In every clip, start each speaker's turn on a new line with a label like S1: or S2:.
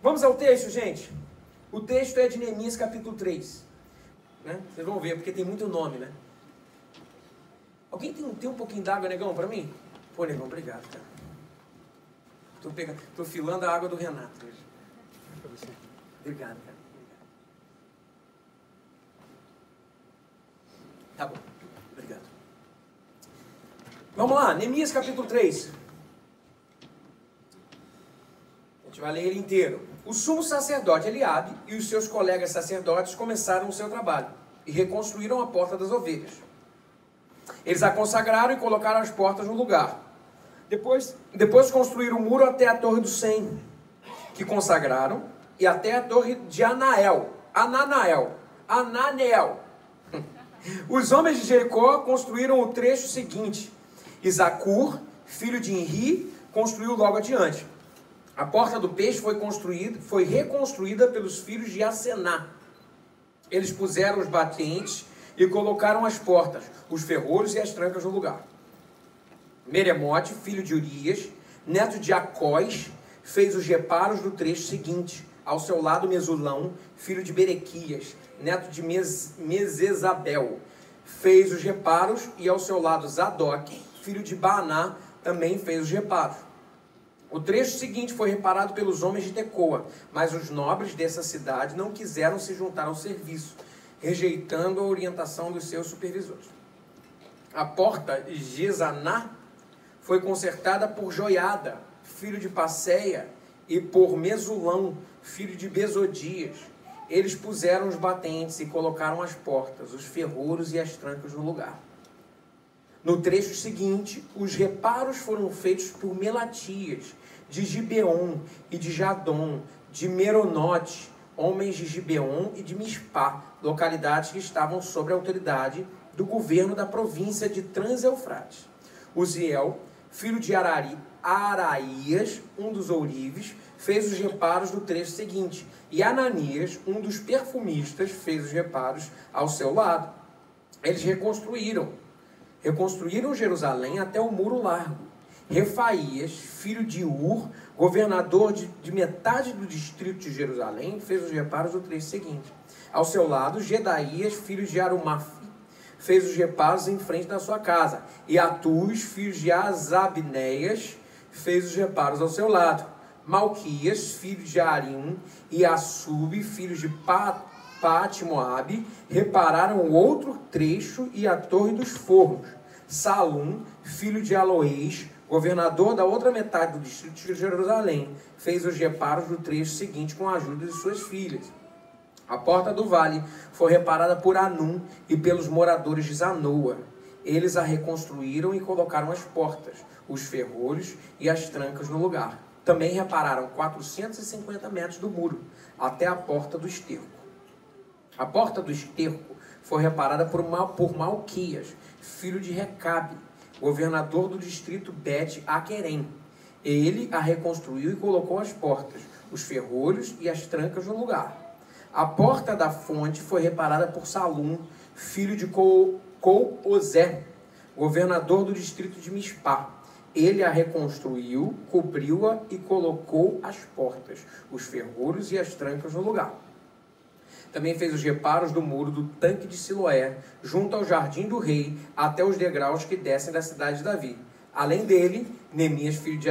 S1: Vamos ao texto, gente. O texto é de Neemias capítulo 3. Né? Vocês vão ver, porque tem muito nome, né? Alguém tem um pouquinho d'água, negão, pra mim? Pô, negão, obrigado, cara. Tô filando a água do Renato hoje. Obrigado, cara. Tá bom, obrigado. Vamos lá, Neemias capítulo 3. A gente vai ler ele inteiro. O sumo sacerdote Eliabe e os seus colegas sacerdotes começaram o seu trabalho e reconstruíram a porta das ovelhas. Eles a consagraram e colocaram as portas no lugar. Depois construíram o muro até a torre do Sem, que consagraram, e até a torre de Ananel. Os homens de Jericó construíram o trecho seguinte. Isakur, filho de Enri, construiu logo adiante. A porta do peixe foi reconstruída pelos filhos de Asená. Eles puseram os batentes e colocaram as portas, os ferrolhos e as trancas no lugar. Meremote, filho de Urias, neto de Acós, fez os reparos do trecho seguinte. Ao seu lado, Mesulão, filho de Berequias, neto de Mesesabel, fez os reparos, e ao seu lado, Zadok, filho de Baaná, também fez os reparos. O trecho seguinte foi reparado pelos homens de Tecoa, mas os nobres dessa cidade não quiseram se juntar ao serviço, rejeitando a orientação dos seus supervisores. A porta de Zaná foi consertada por Joiada, filho de Passeia, e por Mesulão, filho de Besodias. Eles puseram os batentes e colocaram as portas, os ferrolhos e as trancas no lugar. No trecho seguinte, os reparos foram feitos por Melatias, de Gibeon e de Jadom, de Meronote, homens de Gibeon e de Mispá, localidades que estavam sob a autoridade do governo da província de Trans-Eufrates. Uziel, filho de Araías, um dos ourives, fez os reparos do trecho seguinte, e Ananias, um dos perfumistas, fez os reparos ao seu lado. Eles reconstruíram Jerusalém até o muro largo. Refaías, filho de Ur, governador de metade do distrito de Jerusalém, fez os reparos do trecho seguinte. Ao seu lado, Gedaías, filho de Arumaf, fez os reparos em frente da sua casa. E Atus, filho de Azabneias, fez os reparos ao seu lado. Malquias, filho de Arim, e Assub, filhos de Pat-Moabe, repararam o outro trecho e a torre dos fornos. Salum, filho de Aloís, governador da outra metade do distrito de Jerusalém, fez os reparos do trecho seguinte com a ajuda de suas filhas. A porta do vale foi reparada por Anum e pelos moradores de Zanoa. Eles a reconstruíram e colocaram as portas, os ferrolhos e as trancas no lugar. Também repararam 450 metros do muro, até a porta do esterco. A porta do esterco foi reparada por Malquias, filho de Recabe, governador do distrito Bet-Aquerem. Ele a reconstruiu e colocou as portas, os ferrolhos e as trancas no lugar. A porta da fonte foi reparada por Salum, filho de Coozé, governador do distrito de Mispá. Ele a reconstruiu, cobriu-a e colocou as portas, os ferrolhos e as trancas no lugar. Também fez os reparos do muro do tanque de Siloé, junto ao jardim do rei, até os degraus que descem da cidade de Davi. Além dele, Neemias, filho de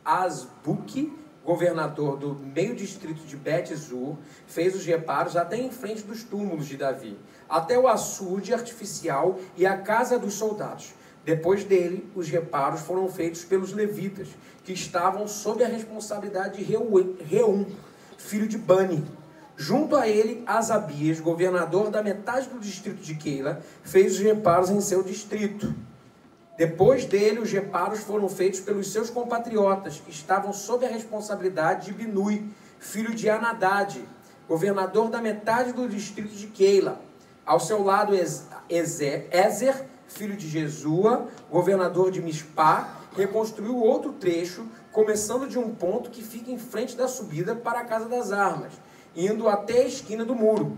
S1: Azbuque, governador do meio distrito de Bet-Zur, fez os reparos até em frente dos túmulos de Davi, até o açude artificial e a casa dos soldados. Depois dele, os reparos foram feitos pelos levitas, que estavam sob a responsabilidade de Reum, filho de Bani. Junto a ele, Asabias, governador da metade do distrito de Keila, fez os reparos em seu distrito. Depois dele, os reparos foram feitos pelos seus compatriotas, que estavam sob a responsabilidade de Binui, filho de Anadade, governador da metade do distrito de Keila. Ao seu lado, Ezer, filho de Jesua, governador de Mispá, reconstruiu outro trecho, começando de um ponto que fica em frente da subida para a Casa das Armas, indo até a esquina do muro.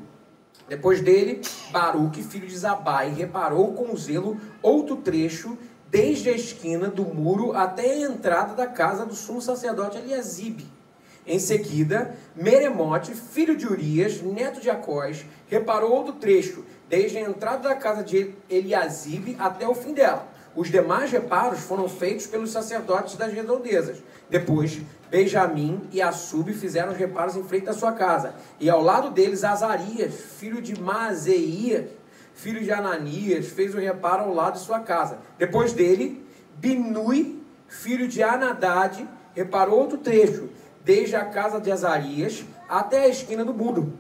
S1: Depois dele, Baruque, filho de Zabai, reparou com zelo outro trecho, desde a esquina do muro até a entrada da casa do sumo sacerdote Eliasibe. Em seguida, Meremote, filho de Urias, neto de Acós, reparou outro trecho, desde a entrada da casa de Eliasibe até o fim dela. Os demais reparos foram feitos pelos sacerdotes das redondezas. Depois, Benjamim e Assub fizeram os reparos em frente à sua casa. E ao lado deles, Azarias, filho de Maaseia, filho de Ananias, fez o reparo ao lado de sua casa. Depois dele, Binui, filho de Anadade, reparou outro trecho, desde a casa de Azarias até a esquina do muro.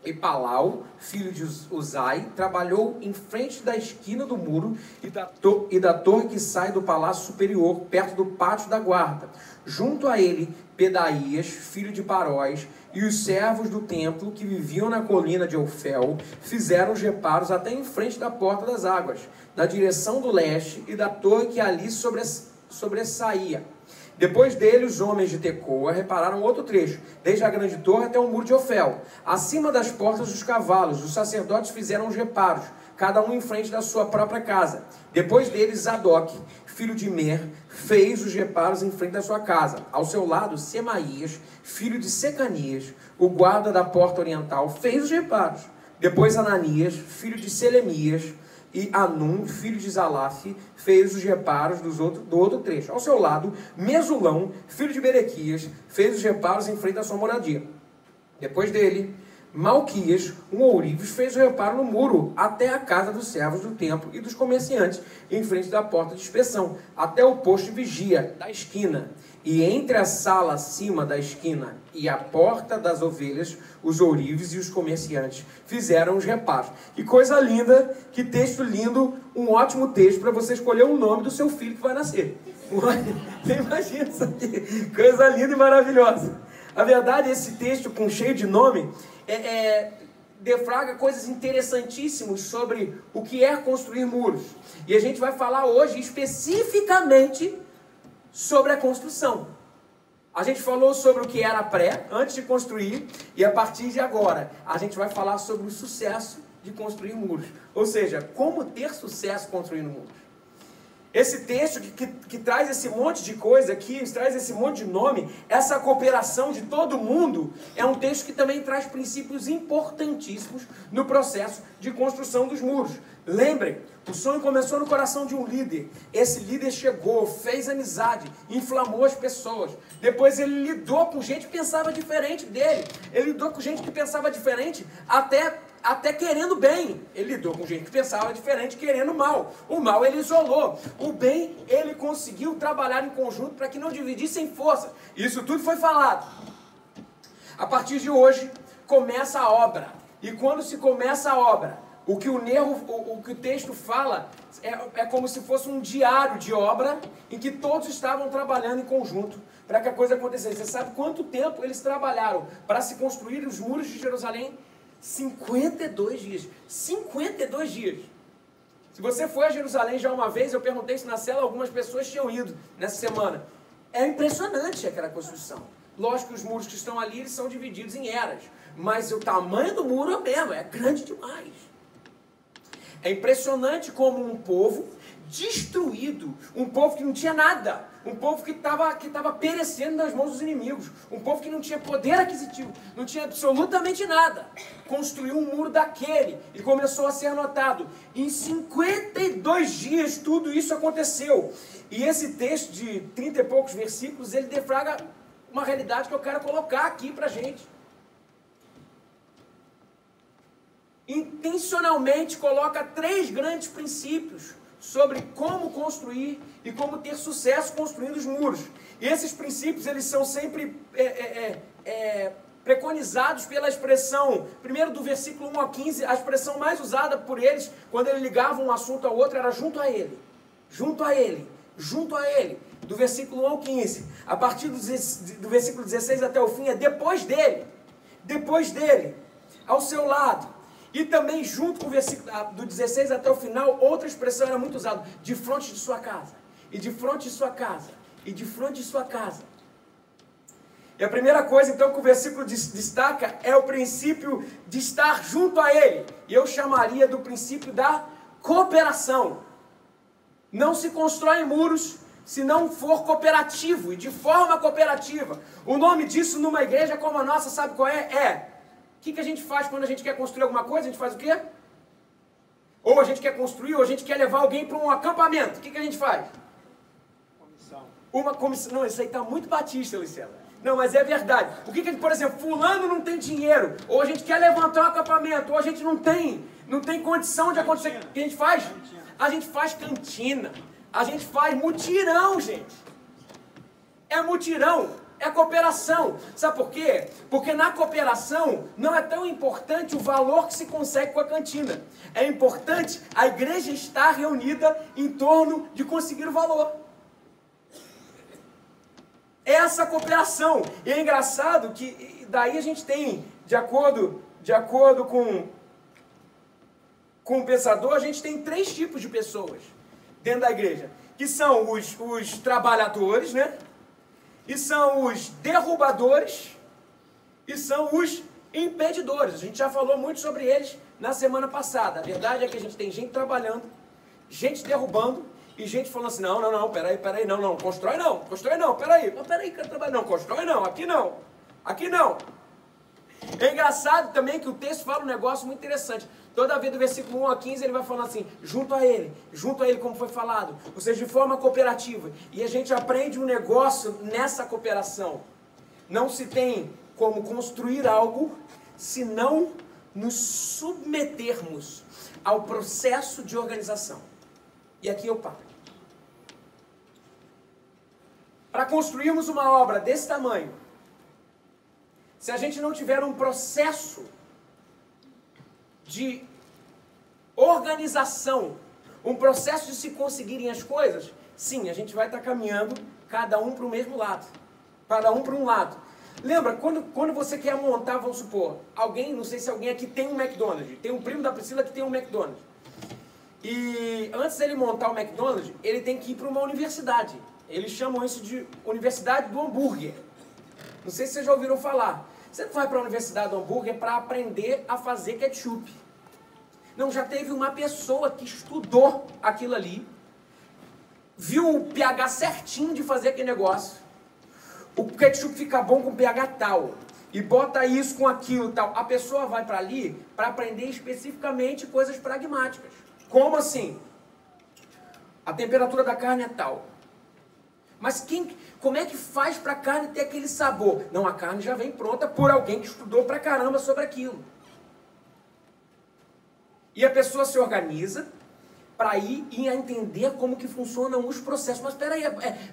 S1: E Palau, filho de Uzai, trabalhou em frente da esquina do muro e da torre que sai do palácio superior, perto do pátio da guarda. Junto a ele, Pedaías, filho de Paróis, e os servos do templo que viviam na colina de Ofel, fizeram os reparos até em frente da porta das águas, na direção do leste e da torre que ali sobressaía. Depois dele, os homens de Tecoa repararam outro trecho, desde a grande torre até o muro de Ofel. Acima das portas dos cavalos, os sacerdotes fizeram os reparos, cada um em frente da sua própria casa. Depois deles, Zadok, filho de Mer, fez os reparos em frente da sua casa. Ao seu lado, Semaías, filho de Secanias, o guarda da porta oriental, fez os reparos. Depois Ananias, filho de Selemias, e Anum, filho de Zalaf, fez os reparos do outro trecho. Ao seu lado, Mesulão, filho de Berequias, fez os reparos em frente à sua moradia. Depois dele, Malquias, um ourives, fez o reparo no muro, até a casa dos servos do templo e dos comerciantes, em frente da porta de inspeção, até o posto de vigia da esquina. E entre a sala acima da esquina e a porta das ovelhas, os ourives e os comerciantes fizeram os reparos. Que coisa linda, que texto lindo, um ótimo texto para você escolher o nome do seu filho que vai nascer. Você imagina isso aqui, coisa linda e maravilhosa. Na verdade, esse texto com cheio de nome defraga coisas interessantíssimas sobre o que é construir muros. E a gente vai falar hoje especificamente sobre a construção. A gente falou sobre o que era pré, antes de construir, e a partir de agora, a gente vai falar sobre o sucesso de construir muros. Ou seja, como ter sucesso construindo muros. Esse texto que traz esse monte de coisa aqui, traz esse monte de nome, essa cooperação de todo mundo, é um texto que também traz princípios importantíssimos no processo de construção dos muros. Lembrem, o sonho começou no coração de um líder. Esse líder chegou, fez amizade, inflamou as pessoas. Depois ele lidou com gente que pensava diferente dele. Ele lidou com gente que pensava diferente até querendo bem. Ele lidou com gente que pensava diferente, querendo mal. O mal ele isolou. O bem ele conseguiu trabalhar em conjunto para que não dividissem força. Isso tudo foi falado. A partir de hoje, começa a obra. E quando se começa a obra, o que o texto fala é como se fosse um diário de obra em que todos estavam trabalhando em conjunto para que a coisa acontecesse. Você sabe quanto tempo eles trabalharam para se construir os muros de Jerusalém? 52 dias. 52 dias. Se você foi a Jerusalém já uma vez, eu perguntei isso na cela, algumas pessoas tinham ido nessa semana. É impressionante aquela construção. Lógico que os muros que estão ali eles são divididos em eras, mas o tamanho do muro é o mesmo, é grande demais. É impressionante como um povo destruído, um povo que não tinha nada, um povo que estava perecendo nas mãos dos inimigos, um povo que não tinha poder aquisitivo, não tinha absolutamente nada, construiu um muro daquele e começou a ser notado. Em 52 dias tudo isso aconteceu. E esse texto de 30 e poucos versículos, ele defraga uma realidade que eu quero colocar aqui pra gente. Intencionalmente coloca 3 grandes princípios sobre como construir e como ter sucesso construindo os muros. E esses princípios eles são sempre preconizados pela expressão, primeiro do versículo 1 ao 15, a expressão mais usada por eles quando eles ligavam um assunto ao outro era junto a ele, junto a ele, junto a ele. Do versículo 1 ao 15, a partir do versículo 16 até o fim é depois dele, ao seu lado. E também junto com o versículo do 16 até o final, outra expressão era muito usada, de frente de sua casa, e de frente de sua casa, e de frente de sua casa. E a primeira coisa então que o versículo destaca é o princípio de estar junto a ele. E eu chamaria do princípio da cooperação. Não se constroem muros se não for cooperativo e de forma cooperativa. O nome disso numa igreja como a nossa, sabe qual é? O que a gente faz quando a gente quer construir alguma coisa? A gente faz o quê? Ou a gente quer construir, ou a gente quer levar alguém para um acampamento. O que a gente faz? Uma comissão. Não, isso aí está muito batista, Luciano. Não, mas é verdade. O que por exemplo, fulano não tem dinheiro, ou a gente quer levantar um acampamento, ou a gente não tem condição de acontecer. O que a gente faz? A gente faz cantina. A gente faz mutirão, gente. É mutirão, é cooperação. Sabe por quê? Porque na cooperação não é tão importante o valor que se consegue com a cantina. É importante a igreja estar reunida em torno de conseguir o valor. Essa cooperação. E é engraçado que daí a gente tem, de acordo com o pensador, a gente tem 3 tipos de pessoas dentro da igreja, que são os trabalhadores, né? E são os derrubadores, e são os impedidores. A gente já falou muito sobre eles na semana passada. A verdade é que a gente tem gente trabalhando, gente derrubando, e gente falando assim, não, peraí, não, constrói não, peraí, quero trabalhar, não, constrói não, aqui não. É engraçado também que o texto fala um negócio muito interessante. Toda vez do versículo 1 a 15 ele vai falando assim, junto a ele como foi falado, ou seja, de forma cooperativa. E a gente aprende um negócio nessa cooperação. Não se tem como construir algo se não nos submetermos ao processo de organização. E aqui eu paro. Para construirmos uma obra desse tamanho, se a gente não tiver um processo de organização, um processo de se conseguirem as coisas, sim, a gente vai estar caminhando cada um para o mesmo lado, cada um para um lado. Lembra, quando você quer montar, vamos supor, alguém, não sei se alguém aqui tem um McDonald's, tem um primo da Priscila que tem um McDonald's, e antes dele montar o McDonald's, ele tem que ir para uma universidade, eles chamam isso de Universidade do Hambúrguer, não sei se vocês já ouviram falar. Você não vai para a Universidade do Hambúrguer para aprender a fazer ketchup. Não, já teve uma pessoa que estudou aquilo ali, viu o pH certinho de fazer aquele negócio. O ketchup fica bom com pH tal, e bota isso com aquilo tal. A pessoa vai para ali para aprender especificamente coisas pragmáticas. Como assim? A temperatura da carne é tal. Mas como é que faz para a carne ter aquele sabor? Não, a carne já vem pronta por alguém que estudou pra caramba sobre aquilo. E a pessoa se organiza para ir e entender como que funcionam os processos. Mas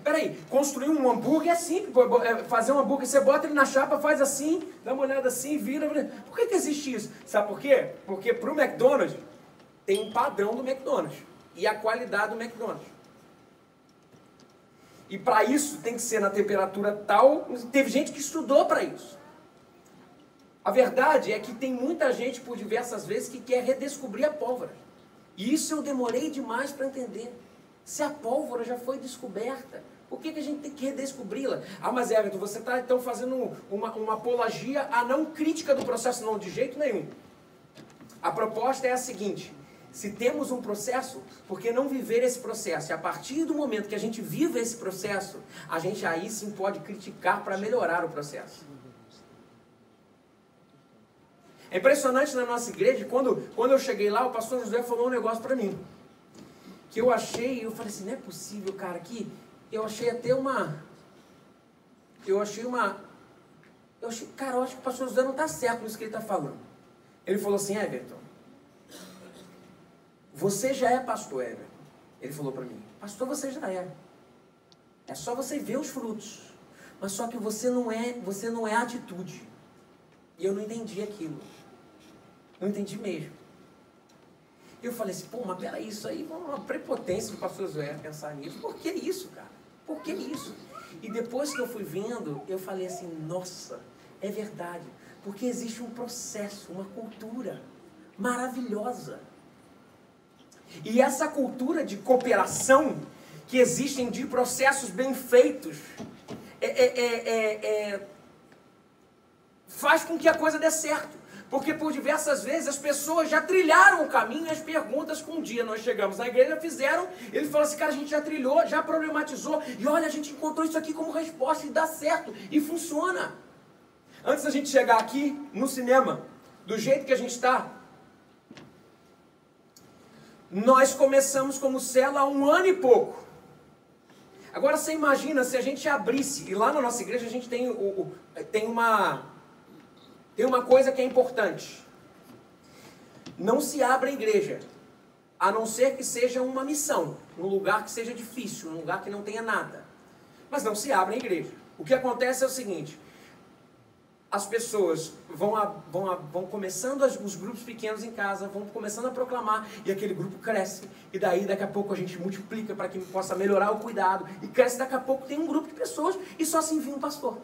S1: peraí, construir um hambúrguer é simples. Fazer um hambúrguer, você bota ele na chapa, faz assim, dá uma olhada assim, vira. Por que existe isso? Sabe por quê? Porque para o McDonald's tem um padrão do McDonald's e a qualidade do McDonald's. E para isso tem que ser na temperatura tal. Teve gente que estudou para isso. A verdade é que tem muita gente por diversas vezes que quer redescobrir a pólvora. E isso eu demorei demais para entender. Se a pólvora já foi descoberta, por que a gente tem que redescobri-la? Ah, mas Everton, você está então fazendo uma apologia à não crítica do processo? Não, de jeito nenhum. A proposta é a seguinte: se temos um processo, por que não viver esse processo? E a partir do momento que a gente vive esse processo, a gente aí sim pode criticar para melhorar o processo. É impressionante na nossa igreja, quando eu cheguei lá, o pastor José falou um negócio para mim. Que eu falei assim, não é possível, cara, que eu achei até cara, eu acho que o pastor José não está certo nisso que ele está falando. Ele falou assim, Everton, você já é pastor, Everton. Ele falou para mim, pastor, você já é. É só você ver os frutos. Mas só que você não é atitude. E eu não entendi aquilo. Não entendi mesmo. Eu falei assim, pô, mas peraí, isso aí é uma prepotência do pastor José pensar nisso. Por que isso, cara? Por que isso? E depois que eu fui vendo, eu falei assim, nossa, é verdade. Porque existe um processo, uma cultura maravilhosa. E essa cultura de cooperação que existem de processos bem feitos faz com que a coisa dê certo. Porque por diversas vezes as pessoas já trilharam o caminho e as perguntas que um dia nós chegamos na igreja fizeram, ele falou assim, cara, a gente já trilhou, já problematizou, e olha, a gente encontrou isso aqui como resposta e dá certo, e funciona. Antes da gente chegar aqui no cinema, do jeito que a gente está, nós começamos como célula há 1 ano e pouco. Agora você imagina se a gente abrisse, e lá na nossa igreja a gente tem uma coisa que é importante. Não se abre a igreja, a não ser que seja uma missão, num lugar que seja difícil, num lugar que não tenha nada. Mas não se abre a igreja. O que acontece é o seguinte, as pessoas vão começando os grupos pequenos em casa, vão começando a proclamar, e aquele grupo cresce, e daí daqui a pouco a gente multiplica para que possa melhorar o cuidado, e cresce, daqui a pouco tem um grupo de pessoas, e só se envia um pastor.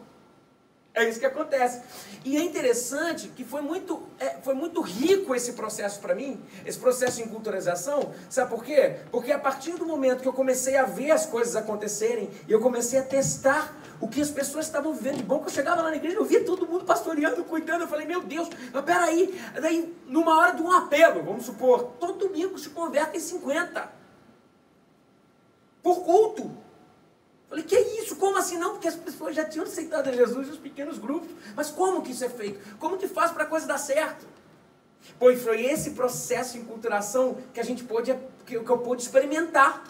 S1: É isso que acontece. E é interessante que foi muito rico esse processo para mim, esse processo de enculturização. Sabe por quê? Porque a partir do momento que eu comecei a ver as coisas acontecerem, e eu comecei a testar o que as pessoas estavam vivendo de bom, que eu chegava lá na igreja, eu via todo mundo pastoreando, cuidando, eu falei, meu Deus, mas peraí, daí numa hora de um apelo, vamos supor, todo domingo se convertem 50, por culto. Falei, que isso? Como assim? Não, porque as pessoas já tinham aceitado a Jesus nos pequenos grupos. Mas como que isso é feito? Como que faz para a coisa dar certo? Pois foi esse processo de enculturação que eu pude experimentar.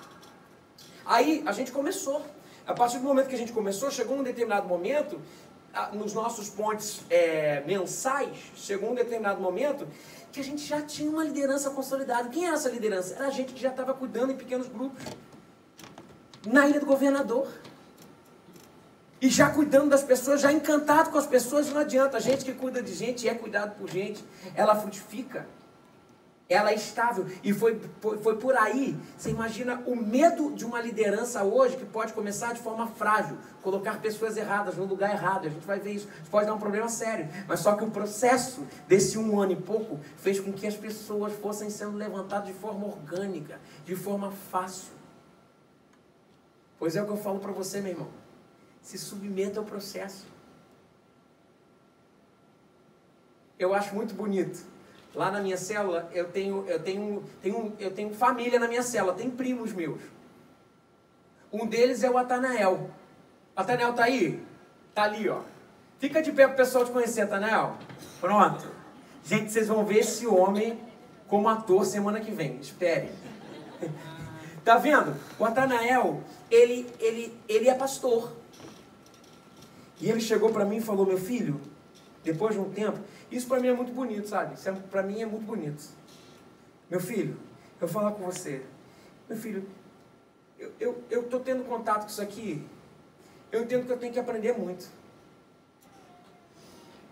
S1: Aí a gente começou. A partir do momento que a gente começou, chegou um determinado momento, nos nossos pontes mensais, chegou um determinado momento que a gente já tinha uma liderança consolidada. Quem era essa liderança? Era a gente que já estava cuidando em pequenos grupos. Na Ilha do Governador, e já cuidando das pessoas, já encantado com as pessoas. Não adianta, a gente que cuida de gente, é cuidado por gente, ela frutifica, ela é estável, e foi por aí. Você imagina o medo de uma liderança hoje, que pode começar de forma frágil, colocar pessoas erradas no lugar errado, a gente vai ver isso pode dar um problema sério, mas só que o processo desse 1 ano e pouco, fez com que as pessoas fossem sendo levantadas de forma orgânica, de forma fácil. Pois é o que eu falo para você, meu irmão. Se submeta ao processo. Eu acho muito bonito. Lá na minha célula, eu tenho família na minha célula, tem primos meus. Um deles é o Atanael. Atanael tá aí? Tá ali, ó. Fica de pé para o pessoal te conhecer, Atanael. Pronto. Gente, vocês vão ver esse homem como ator semana que vem. Espere. Tá vendo? O Atanael, ele é pastor. E ele chegou para mim e falou, meu filho, depois de um tempo, isso para mim é muito bonito, sabe? Isso para mim é muito bonito. Meu filho, eu vou falar com você. Meu filho, eu estou tendo contato com isso aqui, eu entendo que eu tenho que aprender muito.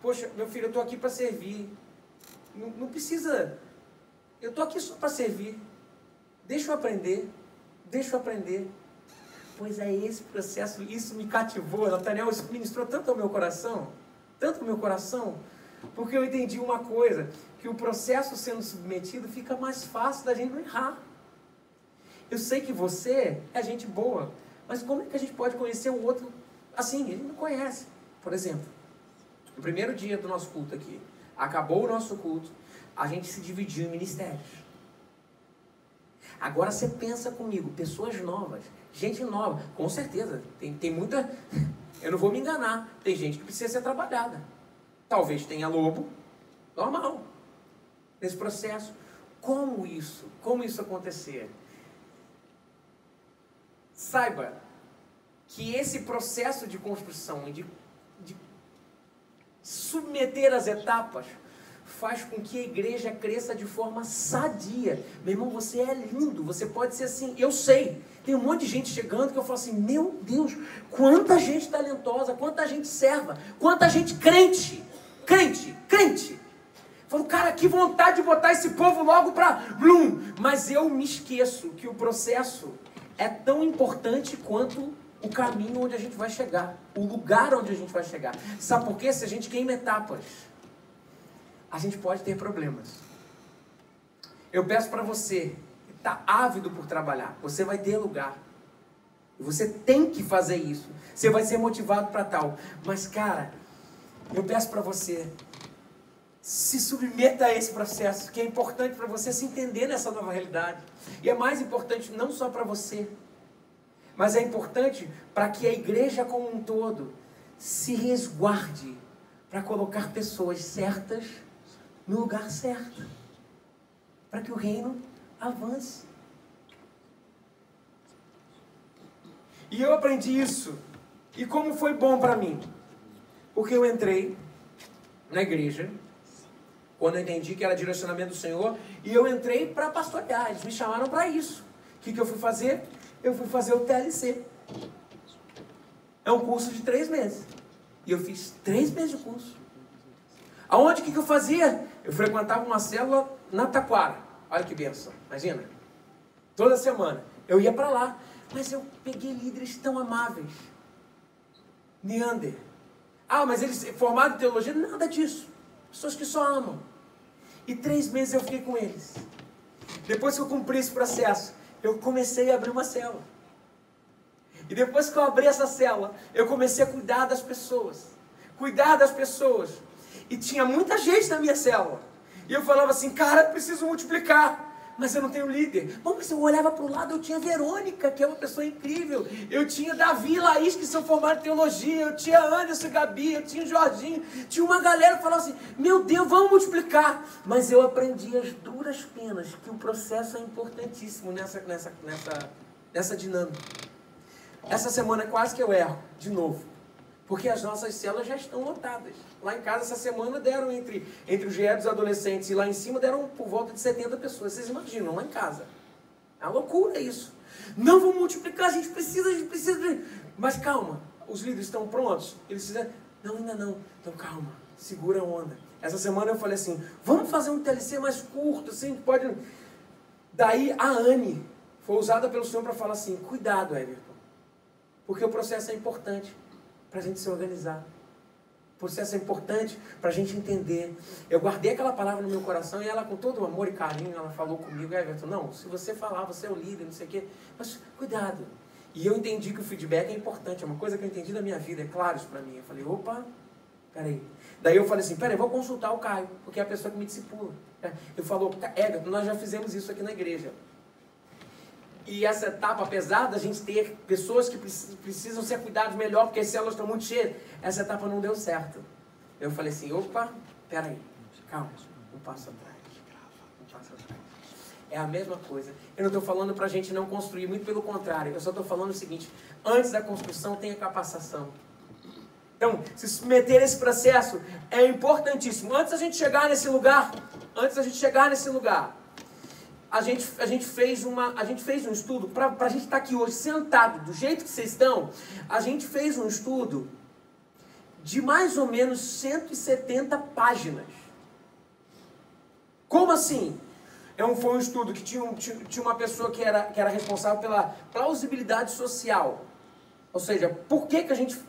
S1: Poxa, meu filho, eu estou aqui para servir. Não precisa... Eu estou aqui só para servir. Deixa eu aprender. Pois é esse processo, isso me cativou. Nathaniel, isso ministrou tanto ao meu coração, porque eu entendi uma coisa, que o processo sendo submetido fica mais fácil da gente não errar. Eu sei que você é gente boa, mas como é que a gente pode conhecer o outro assim? A gente não conhece. Por exemplo, no primeiro dia do nosso culto aqui, acabou o nosso culto, a gente se dividiu em ministérios. Agora você pensa comigo, pessoas novas, gente nova, com certeza, tem muita, eu não vou me enganar, tem gente que precisa ser trabalhada. Talvez tenha lobo, normal, nesse processo. Como isso acontecer? Saiba que esse processo de construção, de submeter as etapas, faz com que a igreja cresça de forma sadia. Meu irmão, você é lindo, você pode ser assim, eu sei, tem um monte de gente chegando que eu falo assim, meu Deus, quanta gente talentosa, quanta gente serva, quanta gente crente. Falo, cara, que vontade de botar esse povo logo para Blum. Mas eu me esqueço que o processo é tão importante quanto o caminho onde a gente vai chegar, o lugar onde a gente vai chegar. Sabe por quê? Se a gente queima etapas, a gente pode ter problemas. Eu peço para você que está ávido por trabalhar, você vai ter lugar. Você tem que fazer isso. Você vai ser motivado para tal. Mas, cara, eu peço para você, se submeta a esse processo, que é importante para você se entender nessa nova realidade. E é mais importante não só para você, mas é importante para que a igreja como um todo se resguarde para colocar pessoas certas no lugar certo, para que o reino avance. E eu aprendi isso. E como foi bom para mim? Porque eu entrei na igreja, quando eu entendi que era direcionamento do Senhor, e eu entrei para pastorear. Eles me chamaram para isso. O que eu fui fazer? Eu fui fazer o TLC. É um curso de 3 meses. E eu fiz 3 meses de curso. Aonde que eu fazia? Eu frequentava uma célula na Taquara. Olha que bênção. Imagina. Toda semana. Eu ia para lá. Mas eu peguei líderes tão amáveis. Neander. Ah, mas eles formados em teologia? Nada disso. Pessoas que só amam. E 3 meses eu fiquei com eles. Depois que eu cumpri esse processo, eu comecei a abrir uma célula. E depois que eu abri essa célula, eu comecei a cuidar das pessoas. Cuidar das pessoas. E tinha muita gente na minha célula. E eu falava assim, cara, eu preciso multiplicar. Mas eu não tenho líder. Bom, mas eu olhava para o lado, eu tinha Verônica, que é uma pessoa incrível. Eu tinha Davi e Laís, que são formados em teologia. Eu tinha Anderson e Gabi, eu tinha Jorginho. Tinha uma galera que falava assim, meu Deus, vamos multiplicar. Mas eu aprendi as duras penas, que o processo é importantíssimo nessa dinâmica. Essa semana quase que eu erro, de novo. Porque as nossas células já estão lotadas. Lá em casa, essa semana, deram entre os GE dos adolescentes e lá em cima, deram por volta de 70 pessoas. Vocês imaginam, lá em casa. É uma loucura isso. Não vamos multiplicar, a gente precisa. Mas calma, os líderes estão prontos? Eles fizeram, não, ainda não. Então calma, segura a onda. Essa semana eu falei assim, vamos fazer um TLC mais curto, assim, pode... Daí a Anne foi usada pelo Senhor para falar assim, cuidado, Everton. Porque o processo é importante para a gente se organizar. O processo é importante para a gente entender. Eu guardei aquela palavra no meu coração e ela, com todo amor e carinho, ela falou comigo, Everton, não, se você falar, você é o líder, não sei o quê, mas cuidado. E eu entendi que o feedback é importante, é uma coisa que eu entendi da minha vida, é claro isso para mim. Eu falei, opa, peraí. Daí eu falei assim, peraí, vou consultar o Caio, porque é a pessoa que me discipula. Ele falou, Everton, nós já fizemos isso aqui na igreja. E essa etapa, apesar da gente ter pessoas que precisam ser cuidadas melhor, porque as células estão muito cheias, essa etapa não deu certo. Eu falei assim, opa, peraí, calma, um passo atrás. É a mesma coisa. Eu não estou falando para a gente não construir, muito pelo contrário. Eu só estou falando o seguinte, antes da construção tem a capacitação. Então, se submeter a esse processo é importantíssimo. Antes da gente chegar nesse lugar, a gente fez um estudo, para a gente estar aqui hoje sentado, do jeito que vocês estão, a gente fez um estudo de mais ou menos 170 páginas. Como assim? Foi um estudo que tinha uma pessoa que era responsável pela plausibilidade social. Ou seja, por que a gente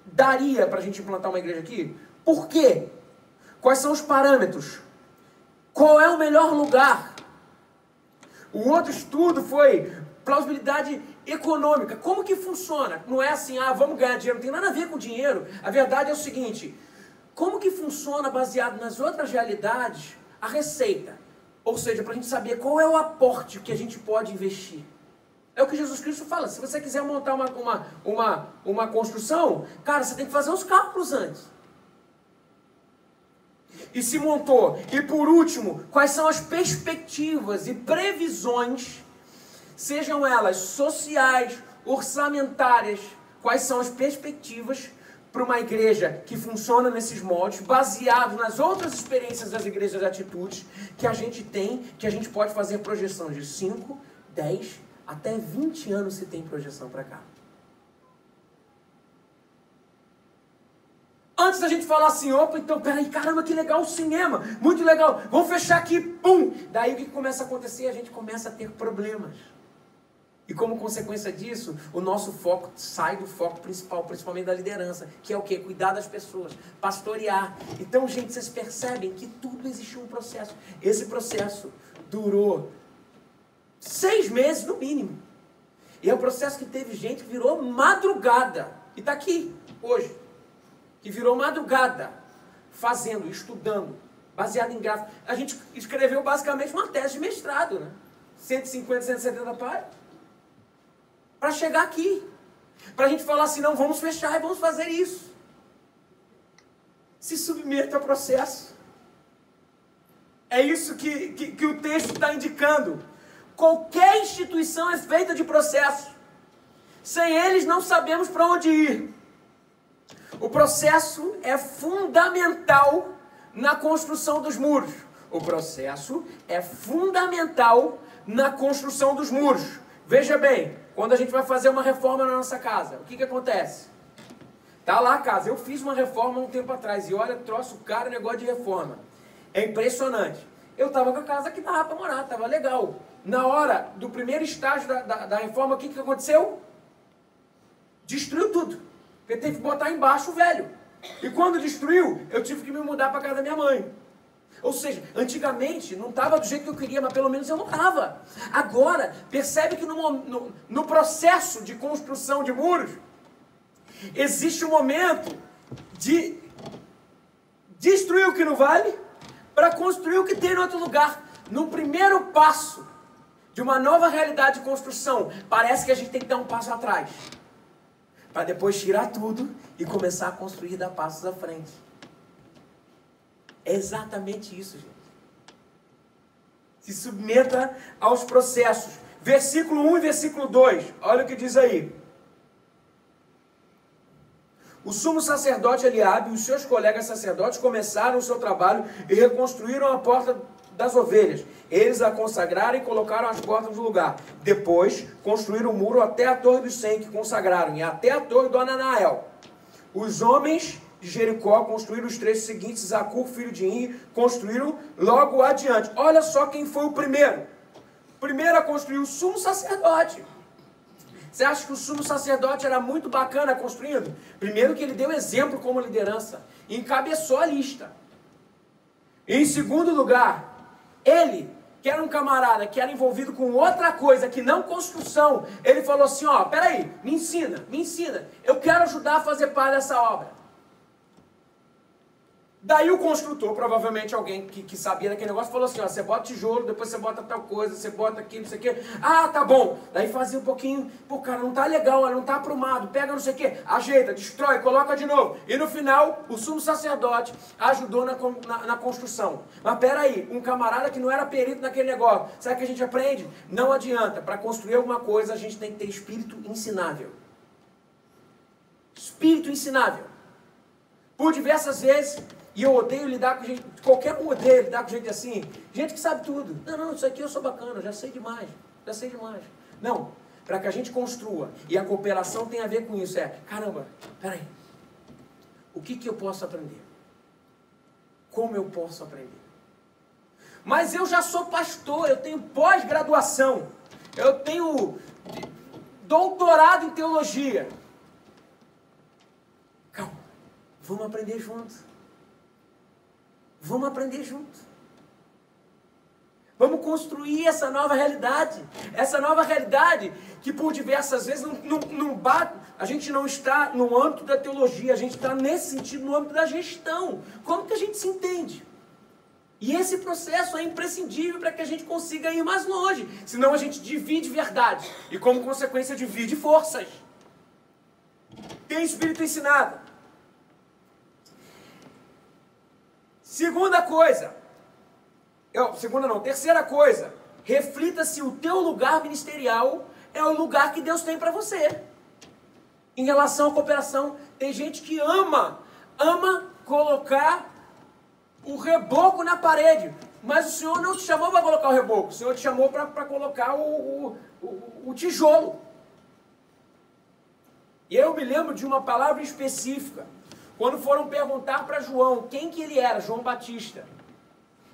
S1: daria para a gente implantar uma igreja aqui? Por quê? Quais são os parâmetros? Qual é o melhor lugar? O outro estudo foi plausibilidade econômica. Como que funciona? Não é assim, vamos ganhar dinheiro. Não tem nada a ver com dinheiro. A verdade é o seguinte, como que funciona, baseado nas outras realidades, a receita? Ou seja, para a gente saber qual é o aporte que a gente pode investir. É o que Jesus Cristo fala. Se você quiser montar uma construção, cara, você tem que fazer os cálculos antes. E se montou. E por último, quais são as perspectivas e previsões, sejam elas sociais, orçamentárias, quais são as perspectivas para uma igreja que funciona nesses moldes, baseado nas outras experiências das igrejas de atitudes que a gente tem, que a gente pode fazer projeção de 5, 10, até 20 anos se tem projeção para cá. Antes da gente falar assim, opa, então, peraí, caramba, que legal o cinema, muito legal, vamos fechar aqui, pum! Daí o que começa a acontecer? A gente começa a ter problemas. E como consequência disso, o nosso foco sai do foco principal, principalmente da liderança, que é o quê? Cuidar das pessoas, pastorear. Então, gente, vocês percebem que tudo existiu um processo. Esse processo durou 6 meses no mínimo. E é um processo que teve gente que virou madrugada. E está aqui, hoje. Que virou madrugada, fazendo, estudando. baseado em gráficos. A gente escreveu basicamente uma tese de mestrado, né? 150, 170 páginas. Para chegar aqui. Para a gente falar assim, não, vamos fechar e vamos fazer isso. Se submeta ao processo. É isso que o texto está indicando. Qualquer instituição é feita de processo. Sem eles não sabemos para onde ir. O processo é fundamental na construção dos muros. O processo é fundamental na construção dos muros. Veja bem, quando a gente vai fazer uma reforma na nossa casa, o que acontece? Tá lá a casa, eu fiz uma reforma um tempo atrás, e olha, troço caro, negócio de reforma. É impressionante. Eu estava com a casa que dava para morar, estava legal. Na hora do primeiro estágio da reforma, o que aconteceu? Destruiu tudo. Porque teve que botar embaixo o velho. E quando destruiu, eu tive que me mudar para a casa da minha mãe. Ou seja, antigamente não estava do jeito que eu queria, mas pelo menos eu morava. Agora, percebe que no processo de construção de muros, existe um momento de destruir o que não vale para construir o que tem em outro lugar. No primeiro passo de uma nova realidade de construção, parece que a gente tem que dar um passo atrás. Para depois tirar tudo e começar a construir e dar passos à frente. É exatamente isso, gente. Se submeta aos processos. Versículo 1 e versículo 2. Olha o que diz aí. O sumo sacerdote Eliabe e os seus colegas sacerdotes começaram o seu trabalho e reconstruíram a porta das ovelhas. Eles a consagraram e colocaram as portas no lugar. Depois, construíram o muro até a torre dos 100 que consagraram, e até a torre do Ananael. Os homens de Jericó construíram os trechos seguintes. Zacur, filho de In, construíram logo adiante. Olha só quem foi o primeiro. O primeiro a construir, o sumo sacerdote. Você acha que o sumo sacerdote era muito bacana construindo? Primeiro que ele deu exemplo como liderança. Encabeçou a lista. Em segundo lugar, ele, que era um camarada, que era envolvido com outra coisa, que não construção, ele falou assim, ó, peraí, me ensina, eu quero ajudar a fazer parte dessa obra. Daí o construtor, provavelmente alguém que sabia daquele negócio, falou assim, ó, você bota tijolo, depois você bota tal coisa, você bota aquilo, não sei o quê. Ah, tá bom. Daí fazia um pouquinho, pô, cara, não tá legal, não tá aprumado, pega não sei o quê, ajeita, destrói, coloca de novo. E no final, o sumo sacerdote ajudou na construção. Mas peraí, um camarada que não era perito naquele negócio, sabe o que a gente aprende? Não adianta, para construir alguma coisa a gente tem que ter espírito ensinável. Espírito ensinável. Por diversas vezes... E eu odeio lidar com gente, qualquer um odeia lidar com gente assim, gente que sabe tudo. Não, isso aqui eu sou bacana, já sei demais. Não, para que a gente construa, e a cooperação tem a ver com isso, caramba, peraí, o que eu posso aprender? Como eu posso aprender? Mas eu já sou pastor, eu tenho pós-graduação, eu tenho doutorado em teologia. Calma, vamos aprender juntos. Vamos aprender juntos. Vamos construir essa nova realidade. Essa nova realidade que por diversas vezes não bate. A gente não está no âmbito da teologia, a gente está nesse sentido no âmbito da gestão. Como que a gente se entende? E esse processo é imprescindível para que a gente consiga ir mais longe. Senão a gente divide verdade. E como consequência divide forças. Tem espírito ensinado. Terceira coisa, reflita se o teu lugar ministerial é o lugar que Deus tem para você. Em relação à cooperação, tem gente que ama colocar o reboco na parede, mas o Senhor não te chamou para colocar o reboco, o Senhor te chamou para colocar o tijolo. E eu me lembro de uma palavra específica, quando foram perguntar para João quem que ele era, João Batista.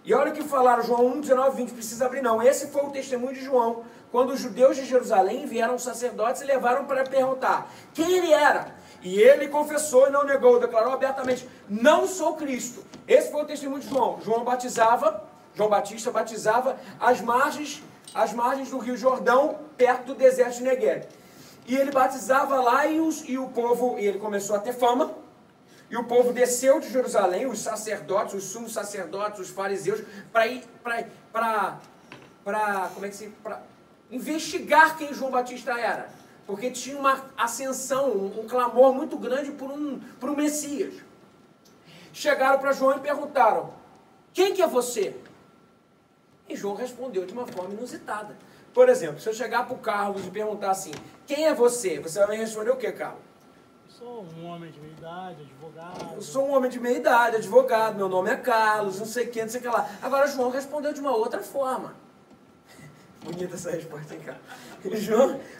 S1: E olha o que falaram, João 1, 19, 20, precisa abrir não. Esse foi o testemunho de João, quando os judeus de Jerusalém vieram os sacerdotes e levaram para perguntar quem ele era. E ele confessou e não negou, declarou abertamente, não sou Cristo. Esse foi o testemunho de João. João Batista batizava às margens do Rio Jordão, perto do deserto de Negueb. E ele batizava lá e o povo, e ele começou a ter fama. E o povo desceu de Jerusalém, os sacerdotes, os sumos sacerdotes, os fariseus, para investigar quem João Batista era. Porque tinha uma ascensão, um clamor muito grande por um Messias. Chegaram para João e perguntaram: quem que é você? E João respondeu de uma forma inusitada. Por exemplo, se eu chegar para o Carlos e perguntar assim: quem é você? Você vai me responder o quê, Carlos?
S2: Eu sou um homem de meia idade, advogado.
S1: Eu sou um homem de meia idade, advogado, meu nome é Carlos, não sei o que, não sei o que lá. Agora João respondeu de uma outra forma. Bonita essa resposta, hein, cara?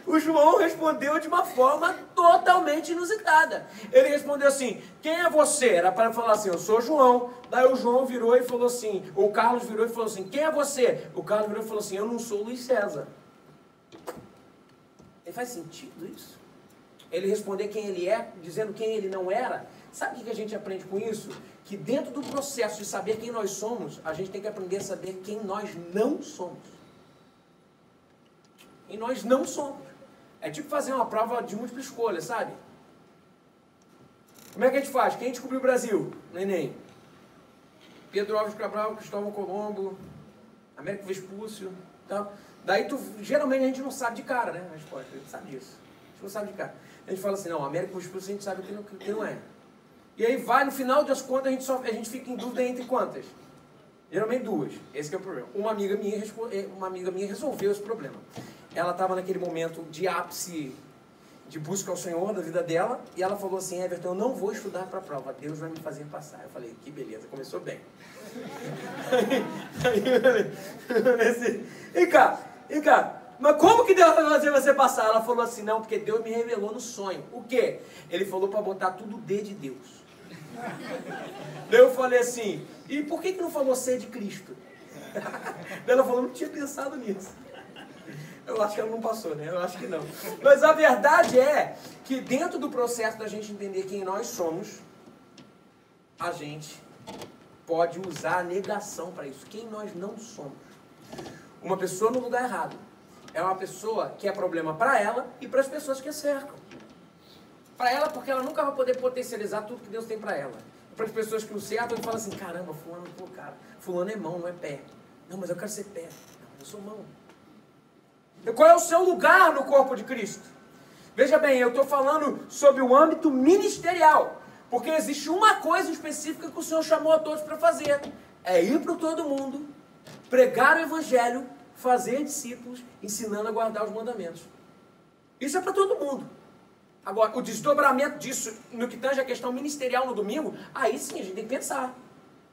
S1: O João respondeu de uma forma totalmente inusitada. Ele respondeu assim: quem é você? Era para falar assim: eu sou João. Daí o João virou e falou assim, o Carlos virou e falou assim: quem é você? O Carlos virou e falou assim: eu não sou Luiz César. E faz sentido isso? Ele responder quem ele é, dizendo quem ele não era. Sabe o que a gente aprende com isso? Que dentro do processo de saber quem nós somos, a gente tem que aprender a saber quem nós não somos. E nós não somos. É tipo fazer uma prova de múltipla escolha, sabe? Como é que a gente faz? Quem descobriu o Brasil no Enem? Pedro Álvares Cabral, Cristóvão Colombo, Américo Vespúcio, tal. Daí geralmente a gente não sabe de cara, né? A resposta, a gente sabe disso. A gente não sabe de cara. A gente fala assim: não, Américo Vespúcio a gente sabe que não é. E aí vai, no final das contas, a gente fica em dúvida entre quantas? Geralmente duas. Esse que é o problema. Uma amiga minha resolveu esse problema. Ela estava naquele momento de ápice de busca ao Senhor da vida dela, e ela falou assim: Everton, eu não vou estudar para a prova, Deus vai me fazer passar. Eu falei: que beleza, começou bem. E cá, mas como que Deus vai fazer você passar? Ela falou assim: não, porque Deus me revelou no sonho. O quê? Ele falou para botar tudo D de Deus. Daí eu falei assim: e por que não falou C de Cristo? Ela falou: não tinha pensado nisso. Eu acho que ela não passou, né? Eu acho que não. Mas a verdade é que dentro do processo da gente entender quem nós somos, a gente pode usar a negação para isso. Quem nós não somos. Uma pessoa no lugar errado é uma pessoa que é problema para ela e para as pessoas que a cercam. Para ela, porque ela nunca vai poder potencializar tudo que Deus tem para ela. Para as pessoas que o cercam, ele fala assim: caramba, fulano, pô, cara, fulano é mão, não é pé. Não, mas eu quero ser pé. Não, eu sou mão. Qual é o seu lugar no corpo de Cristo? Veja bem, eu estou falando sobre o âmbito ministerial, porque existe uma coisa específica que o Senhor chamou a todos para fazer: é ir para todo mundo, pregar o Evangelho, fazer discípulos, ensinando a guardar os mandamentos. Isso é para todo mundo. Agora, o desdobramento disso, no que tange a questão ministerial no domingo, aí sim a gente tem que pensar.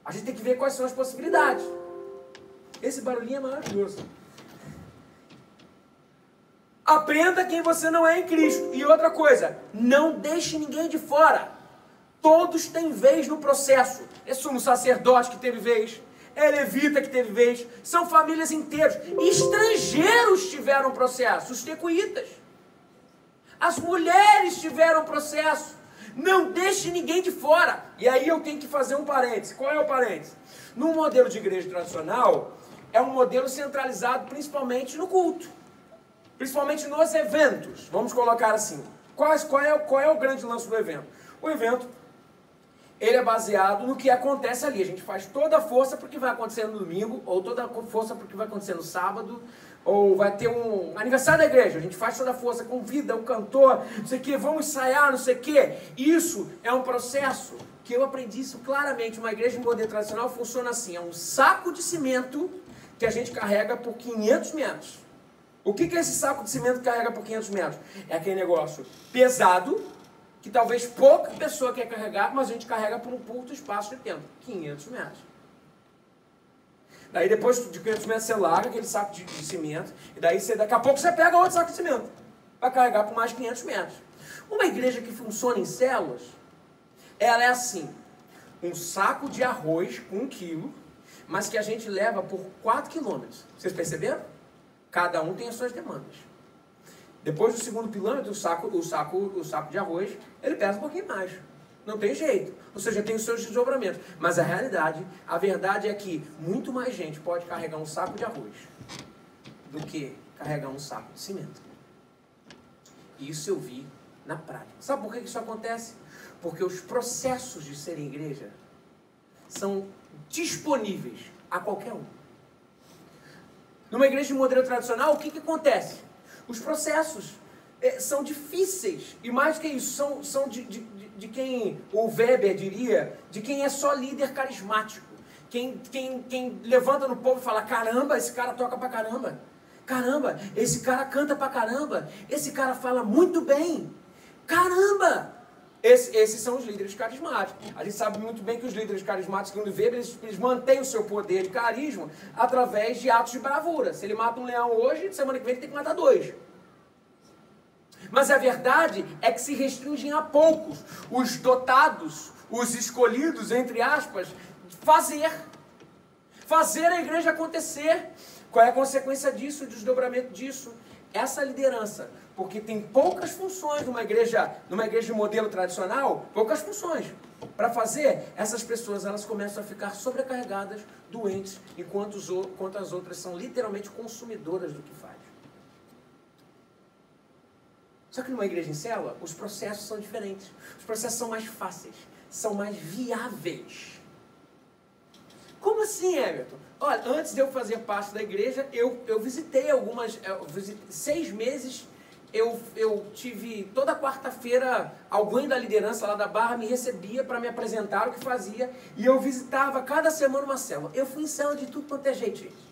S1: A gente tem que ver quais são as possibilidades. Esse barulhinho é maravilhoso. Aprenda quem você não é em Cristo. E outra coisa, não deixe ninguém de fora. Todos têm vez no processo. É sumo sacerdote que teve vez, é levita que teve vez, são famílias inteiras. Estrangeiros tiveram processo, os tecoitas. As mulheres tiveram processo. Não deixe ninguém de fora. E aí eu tenho que fazer um parêntese. Qual é o parêntese? No modelo de igreja tradicional, é um modelo centralizado principalmente no culto. Principalmente nos eventos. Vamos colocar assim. Qual é o grande lance do evento? O evento, ele é baseado no que acontece ali. A gente faz toda a força para o que vai acontecer no domingo, ou toda a força para o que vai acontecer no sábado, ou vai ter um aniversário da igreja, a gente faz toda a força, convida um cantor, não sei o que, vamos ensaiar, não sei o que. Isso é um processo que eu aprendi isso claramente. Uma igreja de modelo tradicional funciona assim: é um saco de cimento que a gente carrega por 500 metros. O que é esse saco de cimento que carrega por 500 metros? É aquele negócio pesado, que talvez pouca pessoa quer carregar, mas a gente carrega por um curto espaço de tempo, 500 metros. Daí depois de 500 metros você larga aquele saco de cimento, e daí daqui a pouco você pega outro saco de cimento, para carregar por mais 500 metros. Uma igreja que funciona em células, ela é assim: um saco de arroz com 1 quilo, mas que a gente leva por 4 quilômetros. Vocês perceberam? Cada um tem as suas demandas. Depois do segundo quilômetro, o saco de arroz, ele pesa um pouquinho mais. Não tem jeito. Ou seja, tem os seus desdobramentos. Mas a verdade é que muito mais gente pode carregar um saco de arroz do que carregar um saco de cimento. E isso eu vi na prática. Sabe por que isso acontece? Porque os processos de ser igreja são disponíveis a qualquer um. Numa igreja de modelo tradicional, o que acontece? Os processos são difíceis, e mais do que isso, são de quem o Weber diria, de quem é só líder carismático. Quem levanta no povo e fala, caramba, esse cara toca pra caramba. Caramba, esse cara canta pra caramba. Esse cara fala muito bem. Caramba! Esses são os líderes carismáticos. A gente sabe muito bem que os líderes carismáticos, segundo Weber, eles mantêm o seu poder de carisma através de atos de bravura. Se ele mata um leão hoje, semana que vem ele tem que matar 2. Mas a verdade é que se restringem a poucos. Os dotados, os escolhidos, entre aspas, fazer a igreja acontecer. Qual é a consequência disso, o desdobramento disso? Essa liderança, porque tem poucas funções numa igreja de modelo tradicional, poucas funções. Para fazer, essas pessoas elas começam a ficar sobrecarregadas, doentes, enquanto as outras são literalmente consumidoras do que faz. Só que numa igreja em célula, os processos são diferentes. Os processos são mais fáceis, são mais viáveis. Como assim, Everton? Olha, antes de eu fazer parte da igreja, eu visitei 6 meses, eu tive, toda quarta-feira, alguém da liderança lá da Barra me recebia para me apresentar o que fazia, e eu visitava cada semana uma célula. Eu fui em célula de tudo quanto é jeito, gente.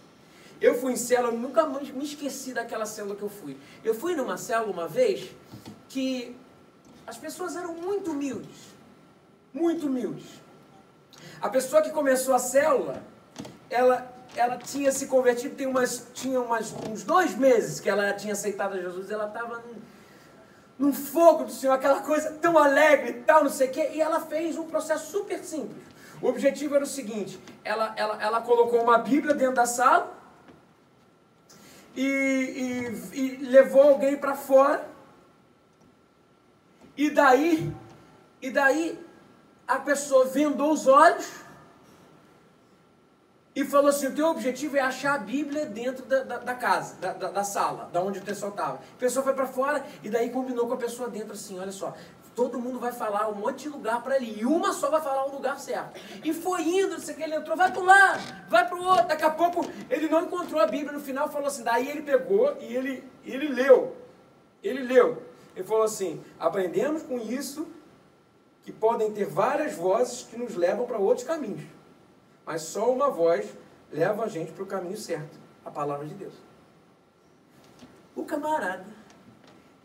S1: Eu fui em célula, nunca mais me esqueci daquela célula que eu fui. Eu fui numa célula uma vez que as pessoas eram muito humildes. Muito humildes. A pessoa que começou a célula, ela tinha se convertido, tinha uns 2 meses que ela tinha aceitado a Jesus, ela estava num fogo do Senhor, aquela coisa tão alegre e tal, não sei o quê, e ela fez um processo super simples. O objetivo era o seguinte, ela colocou uma Bíblia dentro da sala, e levou alguém para fora, e daí a pessoa vendou os olhos e falou assim, o teu objetivo é achar a Bíblia dentro da casa, da sala, da onde o pessoal estava. A pessoa foi para fora e daí combinou com a pessoa dentro assim, olha só, todo mundo vai falar um monte de lugar para ele, e uma só vai falar o lugar certo. E foi indo, não sei o que, ele entrou, vai para um lado, vai para o outro, daqui a pouco ele não encontrou a Bíblia, no final falou assim, daí ele pegou e ele leu. Ele falou assim, aprendemos com isso que podem ter várias vozes que nos levam para outros caminhos, mas só uma voz leva a gente para o caminho certo, a palavra de Deus. O camarada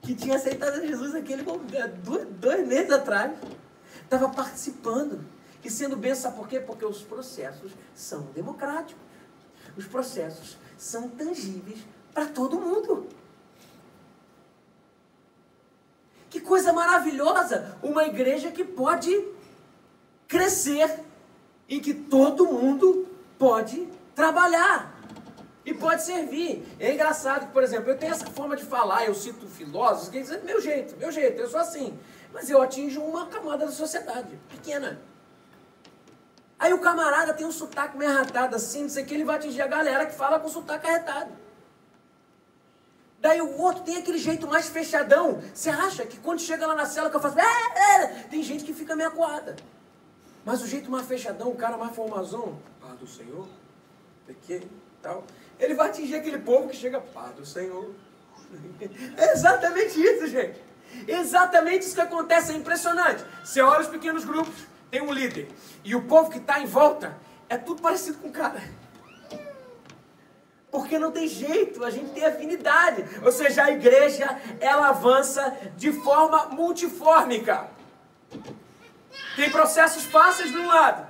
S1: que tinha aceitado Jesus aquele 2 meses atrás, estava participando e sendo bem, sabe por quê? Porque os processos são democráticos, os processos são tangíveis para todo mundo. Que coisa maravilhosa, uma igreja que pode crescer, em que todo mundo pode trabalhar e pode servir. É engraçado que, por exemplo, eu tenho essa forma de falar, eu cito filósofos que dizem, meu jeito, eu sou assim. Mas eu atinjo uma camada da sociedade, pequena. Aí o camarada tem um sotaque meio arretado assim, não sei o que, ele vai atingir a galera que fala com sotaque arretado. Daí o outro tem aquele jeito mais fechadão. Você acha que quando chega lá na cela que eu faço... tem gente que fica meio acuada. Mas o jeito mais fechadão, o cara mais formazão... Paz do Senhor, pequeno, tal... Ele vai atingir aquele povo que chega... Paz do Senhor. É exatamente isso, gente. Exatamente isso que acontece, é impressionante. Você olha os pequenos grupos, tem um líder. E o povo que está em volta, é tudo parecido com o cara. Porque não tem jeito, a gente tem afinidade. Ou seja, a igreja, ela avança de forma multifórmica. Tem processos fáceis de um lado,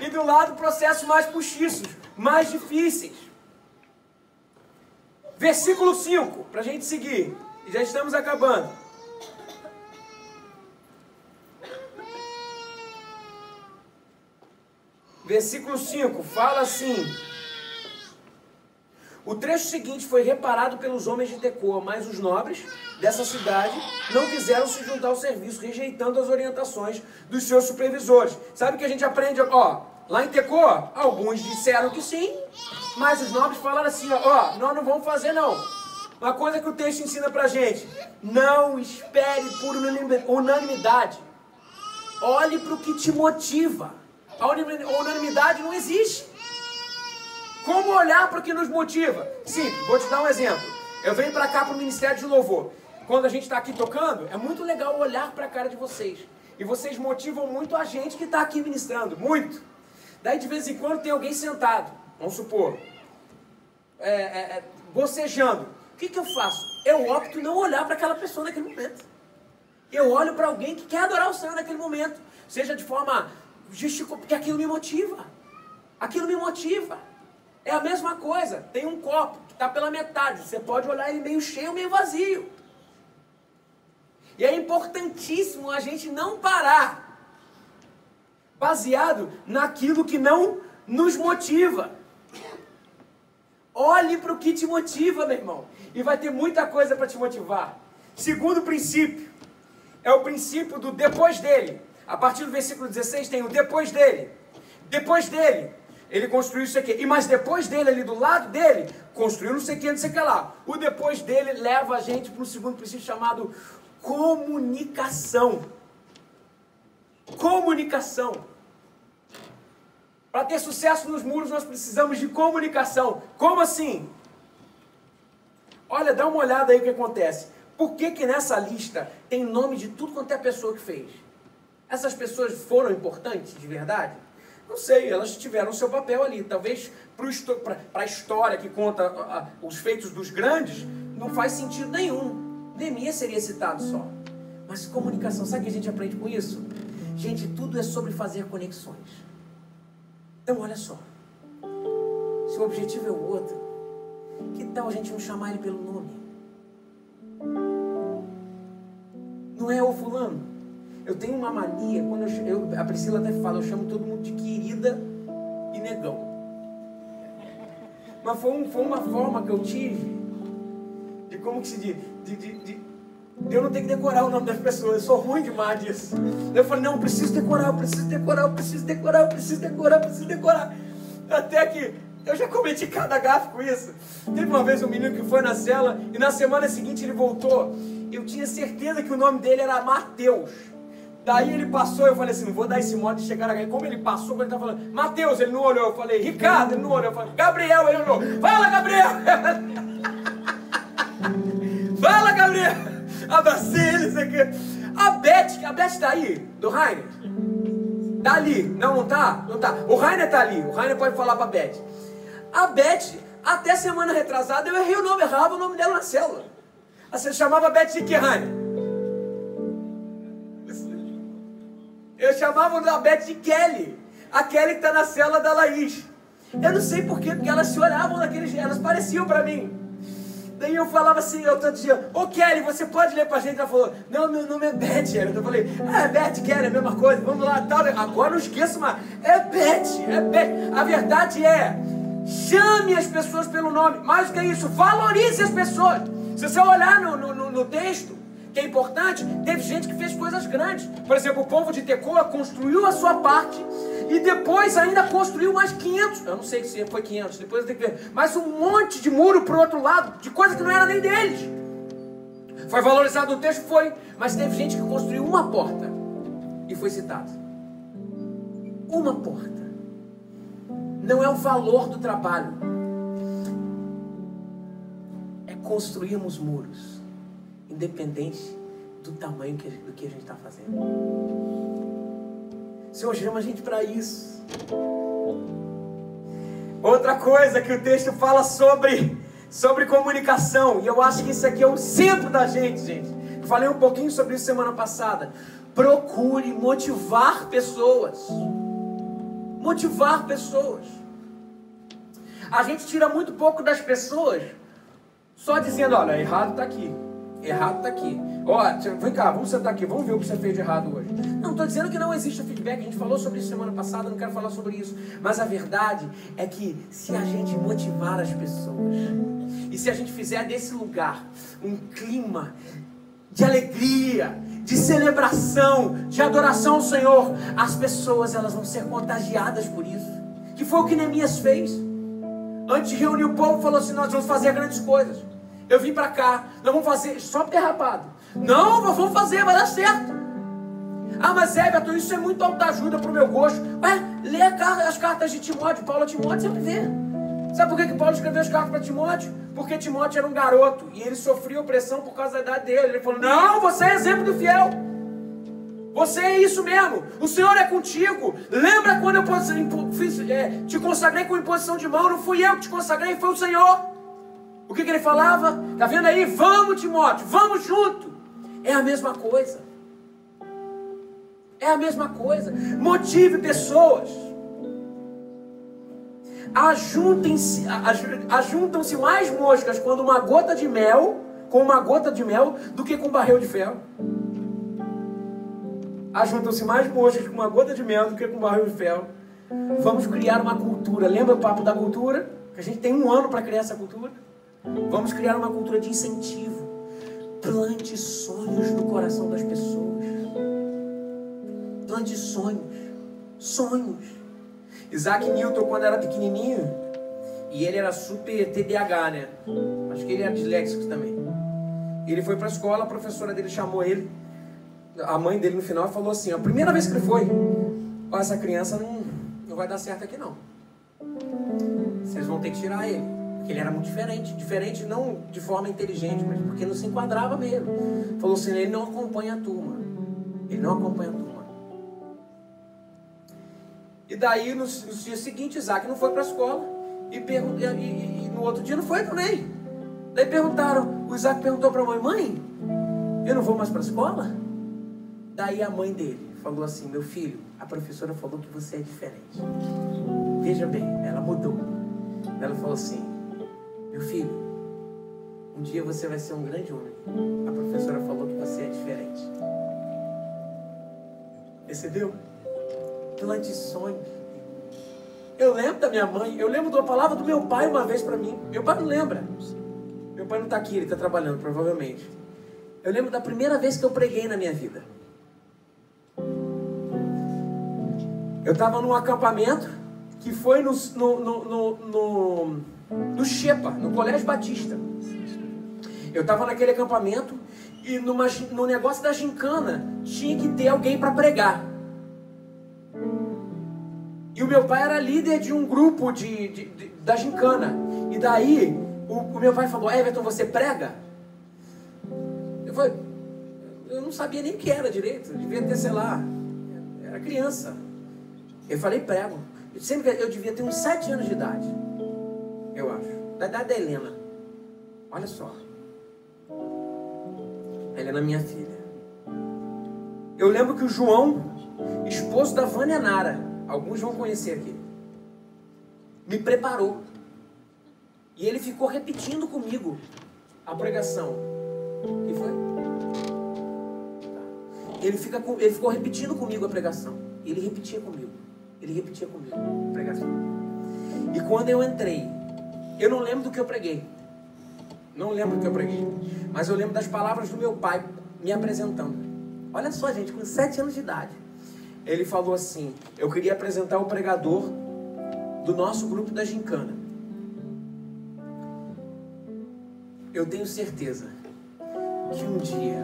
S1: e do lado processos mais postiços, mais difíceis. Versículo 5, para a gente seguir. E já estamos acabando. Versículo 5, fala assim... O trecho seguinte foi reparado pelos homens de Tecoa, mas os nobres dessa cidade não quiseram se juntar ao serviço, rejeitando as orientações dos seus supervisores. Sabe o que a gente aprende? Lá em Tecoa, alguns disseram que sim, mas os nobres falaram assim, nós não vamos fazer não. Uma coisa que o texto ensina pra gente, não espere por unanimidade. Olhe para o que te motiva. A unanimidade não existe. Como olhar para o que nos motiva? Sim, vou te dar um exemplo. Eu venho para cá para o Ministério de Louvor. Quando a gente está aqui tocando, é muito legal olhar para a cara de vocês. E vocês motivam muito a gente que está aqui ministrando. Muito. Daí de vez em quando tem alguém sentado. Vamos supor. Bocejando. O que eu faço? Eu opto não olhar para aquela pessoa naquele momento. Eu olho para alguém que quer adorar o Senhor naquele momento. Seja de forma gesticulativa, porque aquilo me motiva. Aquilo me motiva. É a mesma coisa. Tem um copo que está pela metade. Você pode olhar ele meio cheio ou meio vazio. E é importantíssimo a gente não parar. Baseado naquilo que não nos motiva. Olhe para o que te motiva, meu irmão. E vai ter muita coisa para te motivar. Segundo princípio. É o princípio do depois dele. A partir do versículo 16 tem o depois dele. Depois dele, ele construiu isso aqui. E mas depois dele, ali do lado dele, construiu não sei o que, não sei o que lá. O depois dele leva a gente para um segundo princípio chamado comunicação. Comunicação. Para ter sucesso nos muros, nós precisamos de comunicação. Como assim? Olha, dá uma olhada aí o que acontece. Por que nessa lista tem nome de tudo quanto é pessoa que fez? Essas pessoas foram importantes de verdade? Não sei, elas tiveram seu papel ali. Talvez para a história que conta os feitos dos grandes, não faz sentido nenhum. Neemias seria citado só. Mas comunicação, sabe o que a gente aprende com isso? Gente, tudo é sobre fazer conexões. Então olha só. Se o objetivo é o outro, que tal a gente não chamar ele pelo nome? Não é o fulano. Eu tenho uma mania, quando a Priscila até fala, eu chamo todo mundo de querida e negão. Mas foi uma forma que eu tive de como que se diz, de eu não ter que decorar o nome das pessoas. Eu sou ruim demais disso. Eu falei, não, eu preciso decorar. Até que eu já cometi cada gafe com isso. Teve uma vez um menino que foi na cela e na semana seguinte ele voltou. Eu tinha certeza que o nome dele era Mateus. Daí ele passou, eu falei assim, não vou dar esse modo de chegar aqui. Como ele passou, quando ele estava falando, Mateus, ele não olhou. Eu falei, Ricardo, ele não olhou. Eu falei, Gabriel, ele olhou. Fala, Gabriel! Fala, Gabriel! Abracei ele, isso aqui. A Beth tá aí, do Rainer? Tá ali. Não tá? Não tá. O Rainer tá ali. O Rainer pode falar pra Beth. A Beth, até semana retrasada, eu errei o nome, errava o nome dela na célula. Você chamava a Beth de que, Rainer? Eu chamava a Beth de Kelly. A Kelly que tá na célula da Laís. Eu não sei porquê, porque elas se olhavam daquele jeito, elas pareciam pra mim. Daí eu falava assim, eu todo dia, ô Kelly, você pode ler pra gente? Ela falou, não, meu nome é Beth. Eu falei, Beth, Kelly, é a mesma coisa, vamos lá, tal. Agora não esqueço mais, é Beth. A verdade é, chame as pessoas pelo nome, mais do que isso, valorize as pessoas. Se você olhar no texto, que é importante, teve gente que fez coisas grandes. Por exemplo, o povo de Tecoa construiu a sua parte e depois ainda construiu mais 500. Eu não sei se foi 500, depois eu tenho que ver. Mas um monte de muro pro outro lado, de coisa que não era nem deles. Foi valorizado no texto? Foi. Mas teve gente que construiu uma porta e foi citado. Uma porta. Não é o valor do trabalho. É construirmos muros. Independente do tamanho do que a gente está fazendo. O Senhor chama a gente para isso. Outra coisa que o texto fala sobre comunicação, e eu acho que isso aqui é o centro da gente. Eu falei um pouquinho sobre isso semana passada. Procure motivar pessoas. Motivar pessoas. A gente tira muito pouco das pessoas só dizendo, olha, errado está aqui. Errado está aqui. Ó, vem cá, vamos sentar aqui, vamos ver o que você fez de errado hoje. Não estou dizendo que não existe feedback, a gente falou sobre isso semana passada, não quero falar sobre isso. Mas a verdade é que se a gente motivar as pessoas, e se a gente fizer desse lugar um clima de alegria, de celebração, de adoração ao Senhor, as pessoas elas vão ser contagiadas por isso. Que foi o que Neemias fez. Antes de reunir o povo, falou assim, nós vamos fazer grandes coisas. Eu vim para cá, nós vamos fazer só derrapado. Não, vamos fazer, vai dar certo. Ah, mas Everton, isso é muito autoajuda para o meu gosto. Ué, lê as cartas de Timóteo, Paulo a Timóteo, você vai ver. Sabe por que Paulo escreveu as cartas para Timóteo? Porque Timóteo era um garoto e ele sofria opressão por causa da idade dele. Ele falou, não, você é exemplo do fiel. Você é isso mesmo. O Senhor é contigo. Lembra quando eu te consagrei com imposição de mão? Não fui eu que te consagrei, foi o Senhor. O que ele falava? Está vendo aí? Vamos, Timóteo, vamos junto. É a mesma coisa. É a mesma coisa. Motive pessoas. Ajuntam-se mais moscas quando com uma gota de mel, do que com um barril de ferro. Ajuntam-se mais moscas com uma gota de mel do que com um barril de ferro. Vamos criar uma cultura. Lembra o papo da cultura? Que a gente tem 1 ano para criar essa cultura. Vamos criar uma cultura de incentivo. Plante sonhos no coração das pessoas. Plante sonhos. Sonhos. Isaac Newton, quando era pequenininho, e ele era super TDAH, né? Acho que ele era disléxico também. Ele foi para a escola, a professora dele chamou ele, a mãe dele no final falou assim, a primeira vez que ele foi, ó, essa criança não vai dar certo aqui não. Vocês vão ter que tirar ele. Porque ele era muito diferente. Diferente não de forma inteligente, mas porque não se enquadrava mesmo. Falou assim, ele não acompanha a turma. Ele não acompanha a turma. E daí, no dia seguinte, Isaac não foi para a escola. E no outro dia não foi também. Daí o Isaac perguntou para a mãe, eu não vou mais para a escola? Daí a mãe dele falou assim, meu filho, a professora falou que você é diferente. Veja bem, ela mudou. Ela falou assim, meu filho, um dia você vai ser um grande homem. A professora falou que você é diferente. Percebeu? Plante sonhos. Eu lembro da minha mãe, eu lembro da palavra do meu pai uma vez para mim. Meu pai não lembra. Meu pai não está aqui, ele está trabalhando, provavelmente. Eu lembro da primeira vez que eu preguei na minha vida. Eu estava num acampamento que foi no Xepa, no Colégio Batista. Eu estava naquele acampamento e no negócio da gincana tinha que ter alguém para pregar. E o meu pai era líder de um grupo da gincana. E daí o meu pai falou, Everton, você prega? Eu não sabia nem o que era direito. Eu devia ter, sei lá, era criança. Eu falei, prego. Eu devia ter uns 7 anos de idade. Eu acho. Da idade da Helena. Olha só. Helena é minha filha. Eu lembro que o João, esposo da Vânia Nara, alguns vão conhecer aqui, me preparou. E ele ficou repetindo comigo a pregação. O que foi? Ele ficou repetindo comigo a pregação. Ele repetia comigo a pregação. E quando eu entrei, eu não lembro do que eu preguei. Mas eu lembro das palavras do meu pai me apresentando. Olha só, gente, com 7 anos de idade. Ele falou assim, eu queria apresentar o pregador do nosso grupo da gincana. Eu tenho certeza que um dia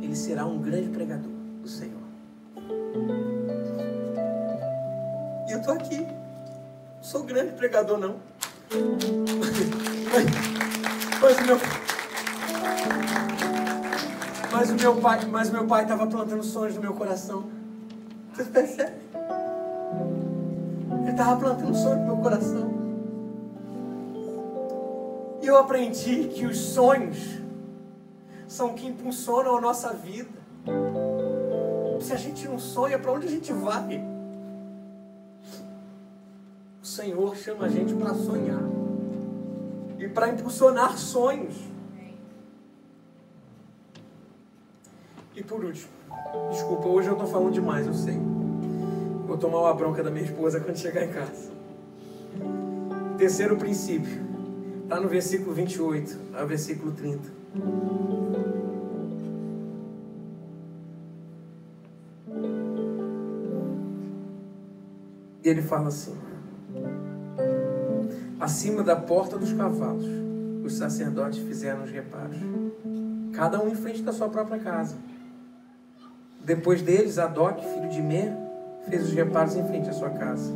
S1: ele será um grande pregador do Senhor. E eu estou aqui. Não sou grande pregador, não. Mas o meu pai estava plantando sonhos no meu coração. Vocês percebem? Ele estava plantando sonhos no meu coração. E eu aprendi que os sonhos são o que impulsionam a nossa vida. Se a gente não sonha, para onde a gente vai? O Senhor chama a gente para sonhar e para impulsionar sonhos. E por último, desculpa, hoje eu estou falando demais, eu sei. Vou tomar uma bronca da minha esposa quando chegar em casa. Terceiro princípio, está no versículo 28 ao versículo 30. E ele fala assim: acima da porta dos cavalos, os sacerdotes fizeram os reparos, cada um em frente da sua própria casa. Depois dele, Zadok, filho de Imer, fez os reparos em frente à sua casa.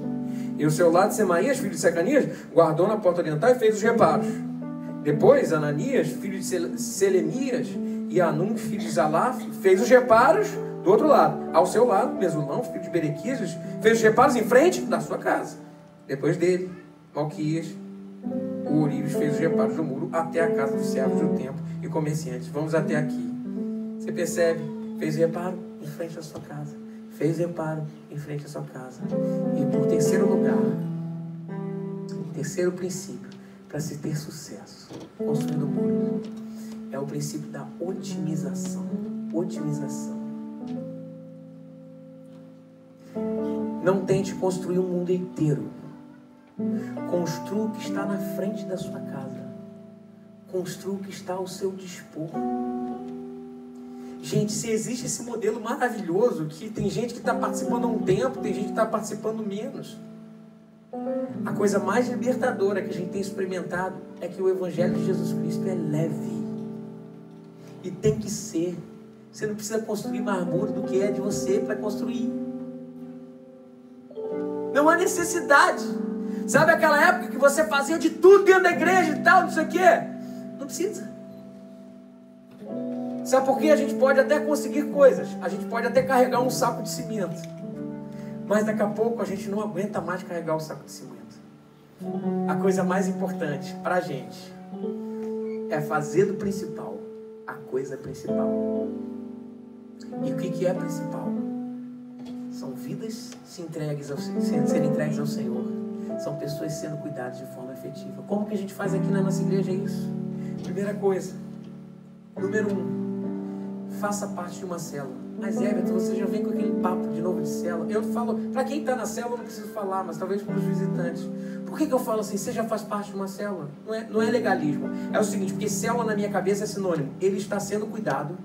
S1: E ao seu lado, Semaías, filho de Secanias, guardou na porta oriental e fez os reparos. Depois, Ananias, filho de Selemias, e Anum, filho de Zalaf, fez os reparos do outro lado. Ao seu lado, Mesulão, filho de Berequias, fez os reparos em frente da sua casa. Depois dele, Malquias, o Ourives, fez os reparos do muro até a casa dos servos do templo e comerciantes. Vamos até aqui. Você percebe? Fez o reparo em frente à sua casa. Fez o reparo em frente à sua casa. E por terceiro lugar, terceiro princípio, para se ter sucesso construindo muros, é o princípio da otimização. Otimização. Não tente construir um mundo inteiro. Construa o que está na frente da sua casa. Construa o que está ao seu dispor. Gente, se existe esse modelo maravilhoso, que tem gente que está participando há um tempo, tem gente que está participando menos. A coisa mais libertadora que a gente tem experimentado é que o Evangelho de Jesus Cristo é leve. E tem que ser. Você não precisa construir mais muro do que é de você para construir. Não há necessidade. Sabe aquela época que você fazia de tudo dentro da igreja e tal, não sei o quê? Não precisa. Sabe por quê? A gente pode até conseguir coisas. A gente pode até carregar um saco de cimento. Mas daqui a pouco a gente não aguenta mais carregar o saco de cimento. A coisa mais importante para a gente é fazer do principal a coisa principal. E o que é principal? São vidas sendo entregues ao Senhor. São pessoas sendo cuidadas de forma efetiva. Como que a gente faz aqui na nossa igreja isso? Primeira coisa, número 1, faça parte de uma célula. Mas Everton, você já vem com aquele papo de novo de célula. Eu falo, para quem está na célula eu não preciso falar, mas talvez para os visitantes. Por que eu falo assim, você já faz parte de uma célula? Não é legalismo. É o seguinte, porque célula na minha cabeça é sinônimo. Ele está sendo cuidado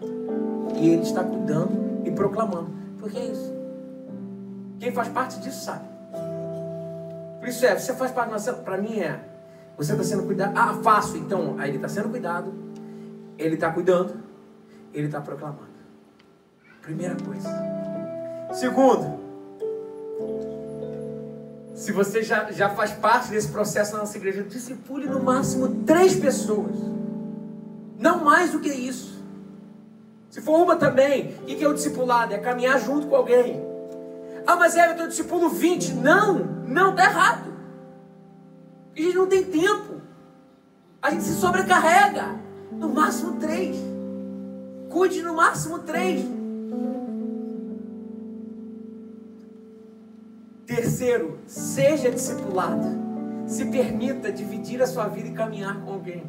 S1: e ele está cuidando e proclamando. Por que é isso? Quem faz parte disso sabe. Por isso você faz parte de uma célula, para mim você está sendo cuidado. Ah, faço. Então, aí ele está sendo cuidado, ele está cuidando, ele está proclamando. Primeira coisa. Segundo, se você já faz parte desse processo na nossa igreja, discipule no máximo 3 pessoas. Não mais do que isso. Se for uma também, o que é o discipulado? É caminhar junto com alguém. Ah, mas eu discipulo 20. Não, tá errado. A gente não tem tempo. A gente se sobrecarrega. No máximo 3. Cuide no máximo 3. Terceiro, seja discipulado. Se permita dividir a sua vida e caminhar com alguém.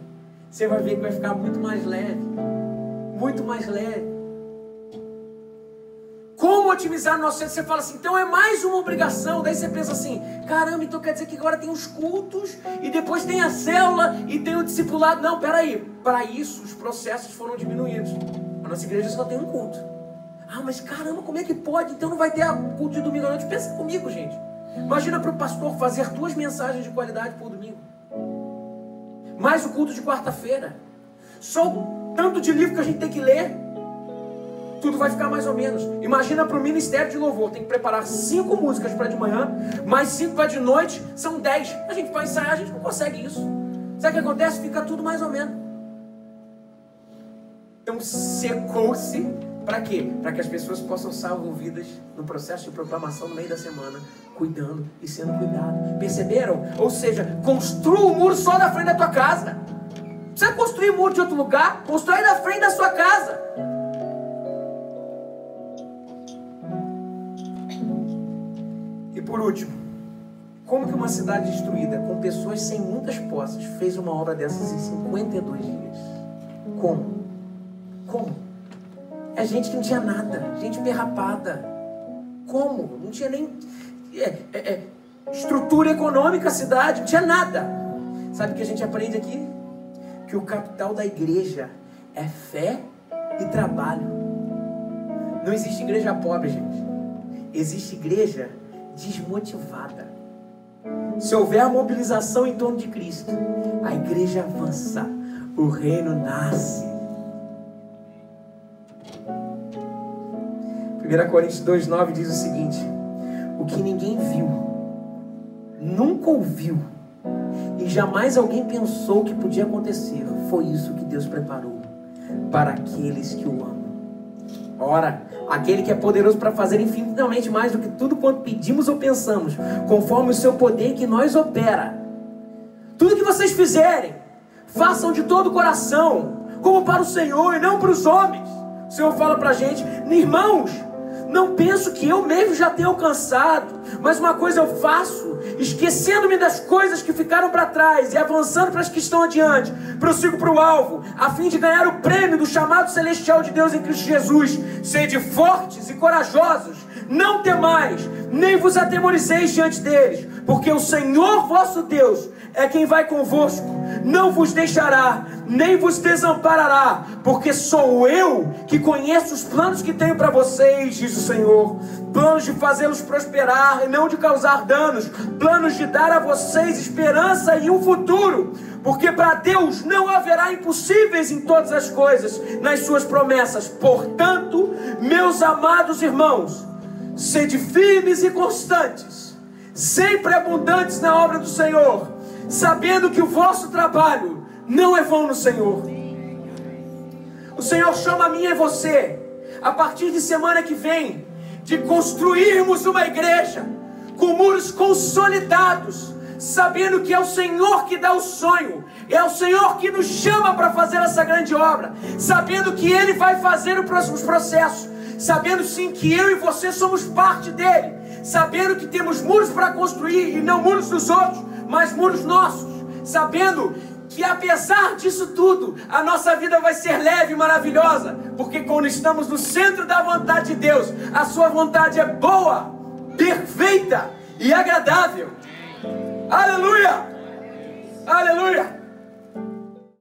S1: Você vai ver que vai ficar muito mais leve. Muito mais leve. Como otimizar o nosso centro? Você fala assim, então é mais uma obrigação. Daí você pensa assim, caramba, então quer dizer que agora tem os cultos, e depois tem a célula, e tem o discipulado. Não, peraí. Para isso, os processos foram diminuídos. A nossa igreja só tem um culto. Ah, mas caramba, como é que pode? Então não vai ter culto de domingo à noite? Pensa comigo, gente. Imagina para o pastor fazer 2 mensagens de qualidade por domingo. Mais o culto de quarta-feira. Só o tanto de livro que a gente tem que ler. Tudo vai ficar mais ou menos. Imagina para o ministério de louvor. Tem que preparar 5 músicas para de manhã, mais 5 para de noite. São 10. A gente vai ensaiar, a gente não consegue isso. Sabe o que acontece? Fica tudo mais ou menos. Então secou-se. Para quê? Para que as pessoas possam ser envolvidas no processo de proclamação no meio da semana, cuidando e sendo cuidado. Perceberam? Ou seja, construa um muro só na frente da tua casa. Não precisa construir um muro de outro lugar, constrói na frente da sua casa. E por último, como que uma cidade destruída, com pessoas sem muitas posses, fez uma obra dessas em 52 dias? Como? É gente que não tinha nada, gente perrapada. Como? Não tinha nem estrutura econômica a cidade, não tinha nada. Sabe o que a gente aprende aqui? Que o capital da igreja é fé e trabalho. Não existe igreja pobre, gente. Existe igreja desmotivada. Se houver mobilização em torno de Cristo, a igreja avança, o reino nasce. Por 1 Coríntios 2,9 diz o seguinte: o que ninguém viu, nunca ouviu, e jamais alguém pensou que podia acontecer, foi isso que Deus preparou para aqueles que o amam. Ora, aquele que é poderoso para fazer infinitamente mais do que tudo quanto pedimos ou pensamos, conforme o seu poder que nós opera. Tudo que vocês fizerem, façam de todo o coração, como para o Senhor e não para os homens. O Senhor fala para a gente: irmãos, não penso que eu mesmo já tenha alcançado, mas uma coisa eu faço, esquecendo-me das coisas que ficaram para trás e avançando para as que estão adiante, prossigo para o alvo, a fim de ganhar o prêmio do chamado celestial de Deus em Cristo Jesus. Sede fortes e corajosos, não temais, nem vos atemorizeis diante deles, porque o Senhor vosso Deus é quem vai convosco, não vos deixará, nem vos desamparará, porque sou eu que conheço os planos que tenho para vocês, diz o Senhor, planos de fazê-los prosperar e não de causar danos, planos de dar a vocês esperança e um futuro, porque para Deus não haverá impossíveis em todas as coisas, nas suas promessas. Portanto, meus amados irmãos, sede firmes e constantes, sempre abundantes na obra do Senhor, sabendo que o vosso trabalho não é vão no Senhor. O Senhor chama a mim e você, a partir de semana que vem, de construirmos uma igreja com muros consolidados, sabendo que é o Senhor que dá o sonho, é o Senhor que nos chama para fazer essa grande obra, sabendo que Ele vai fazer os processos, sabendo sim que eu e você somos parte dele, sabendo que temos muros para construir e não muros dos outros, mas muros nossos, sabendo que apesar disso tudo, a nossa vida vai ser leve e maravilhosa, porque quando estamos no centro da vontade de Deus, a sua vontade é boa, perfeita e agradável. Aleluia! Aleluia!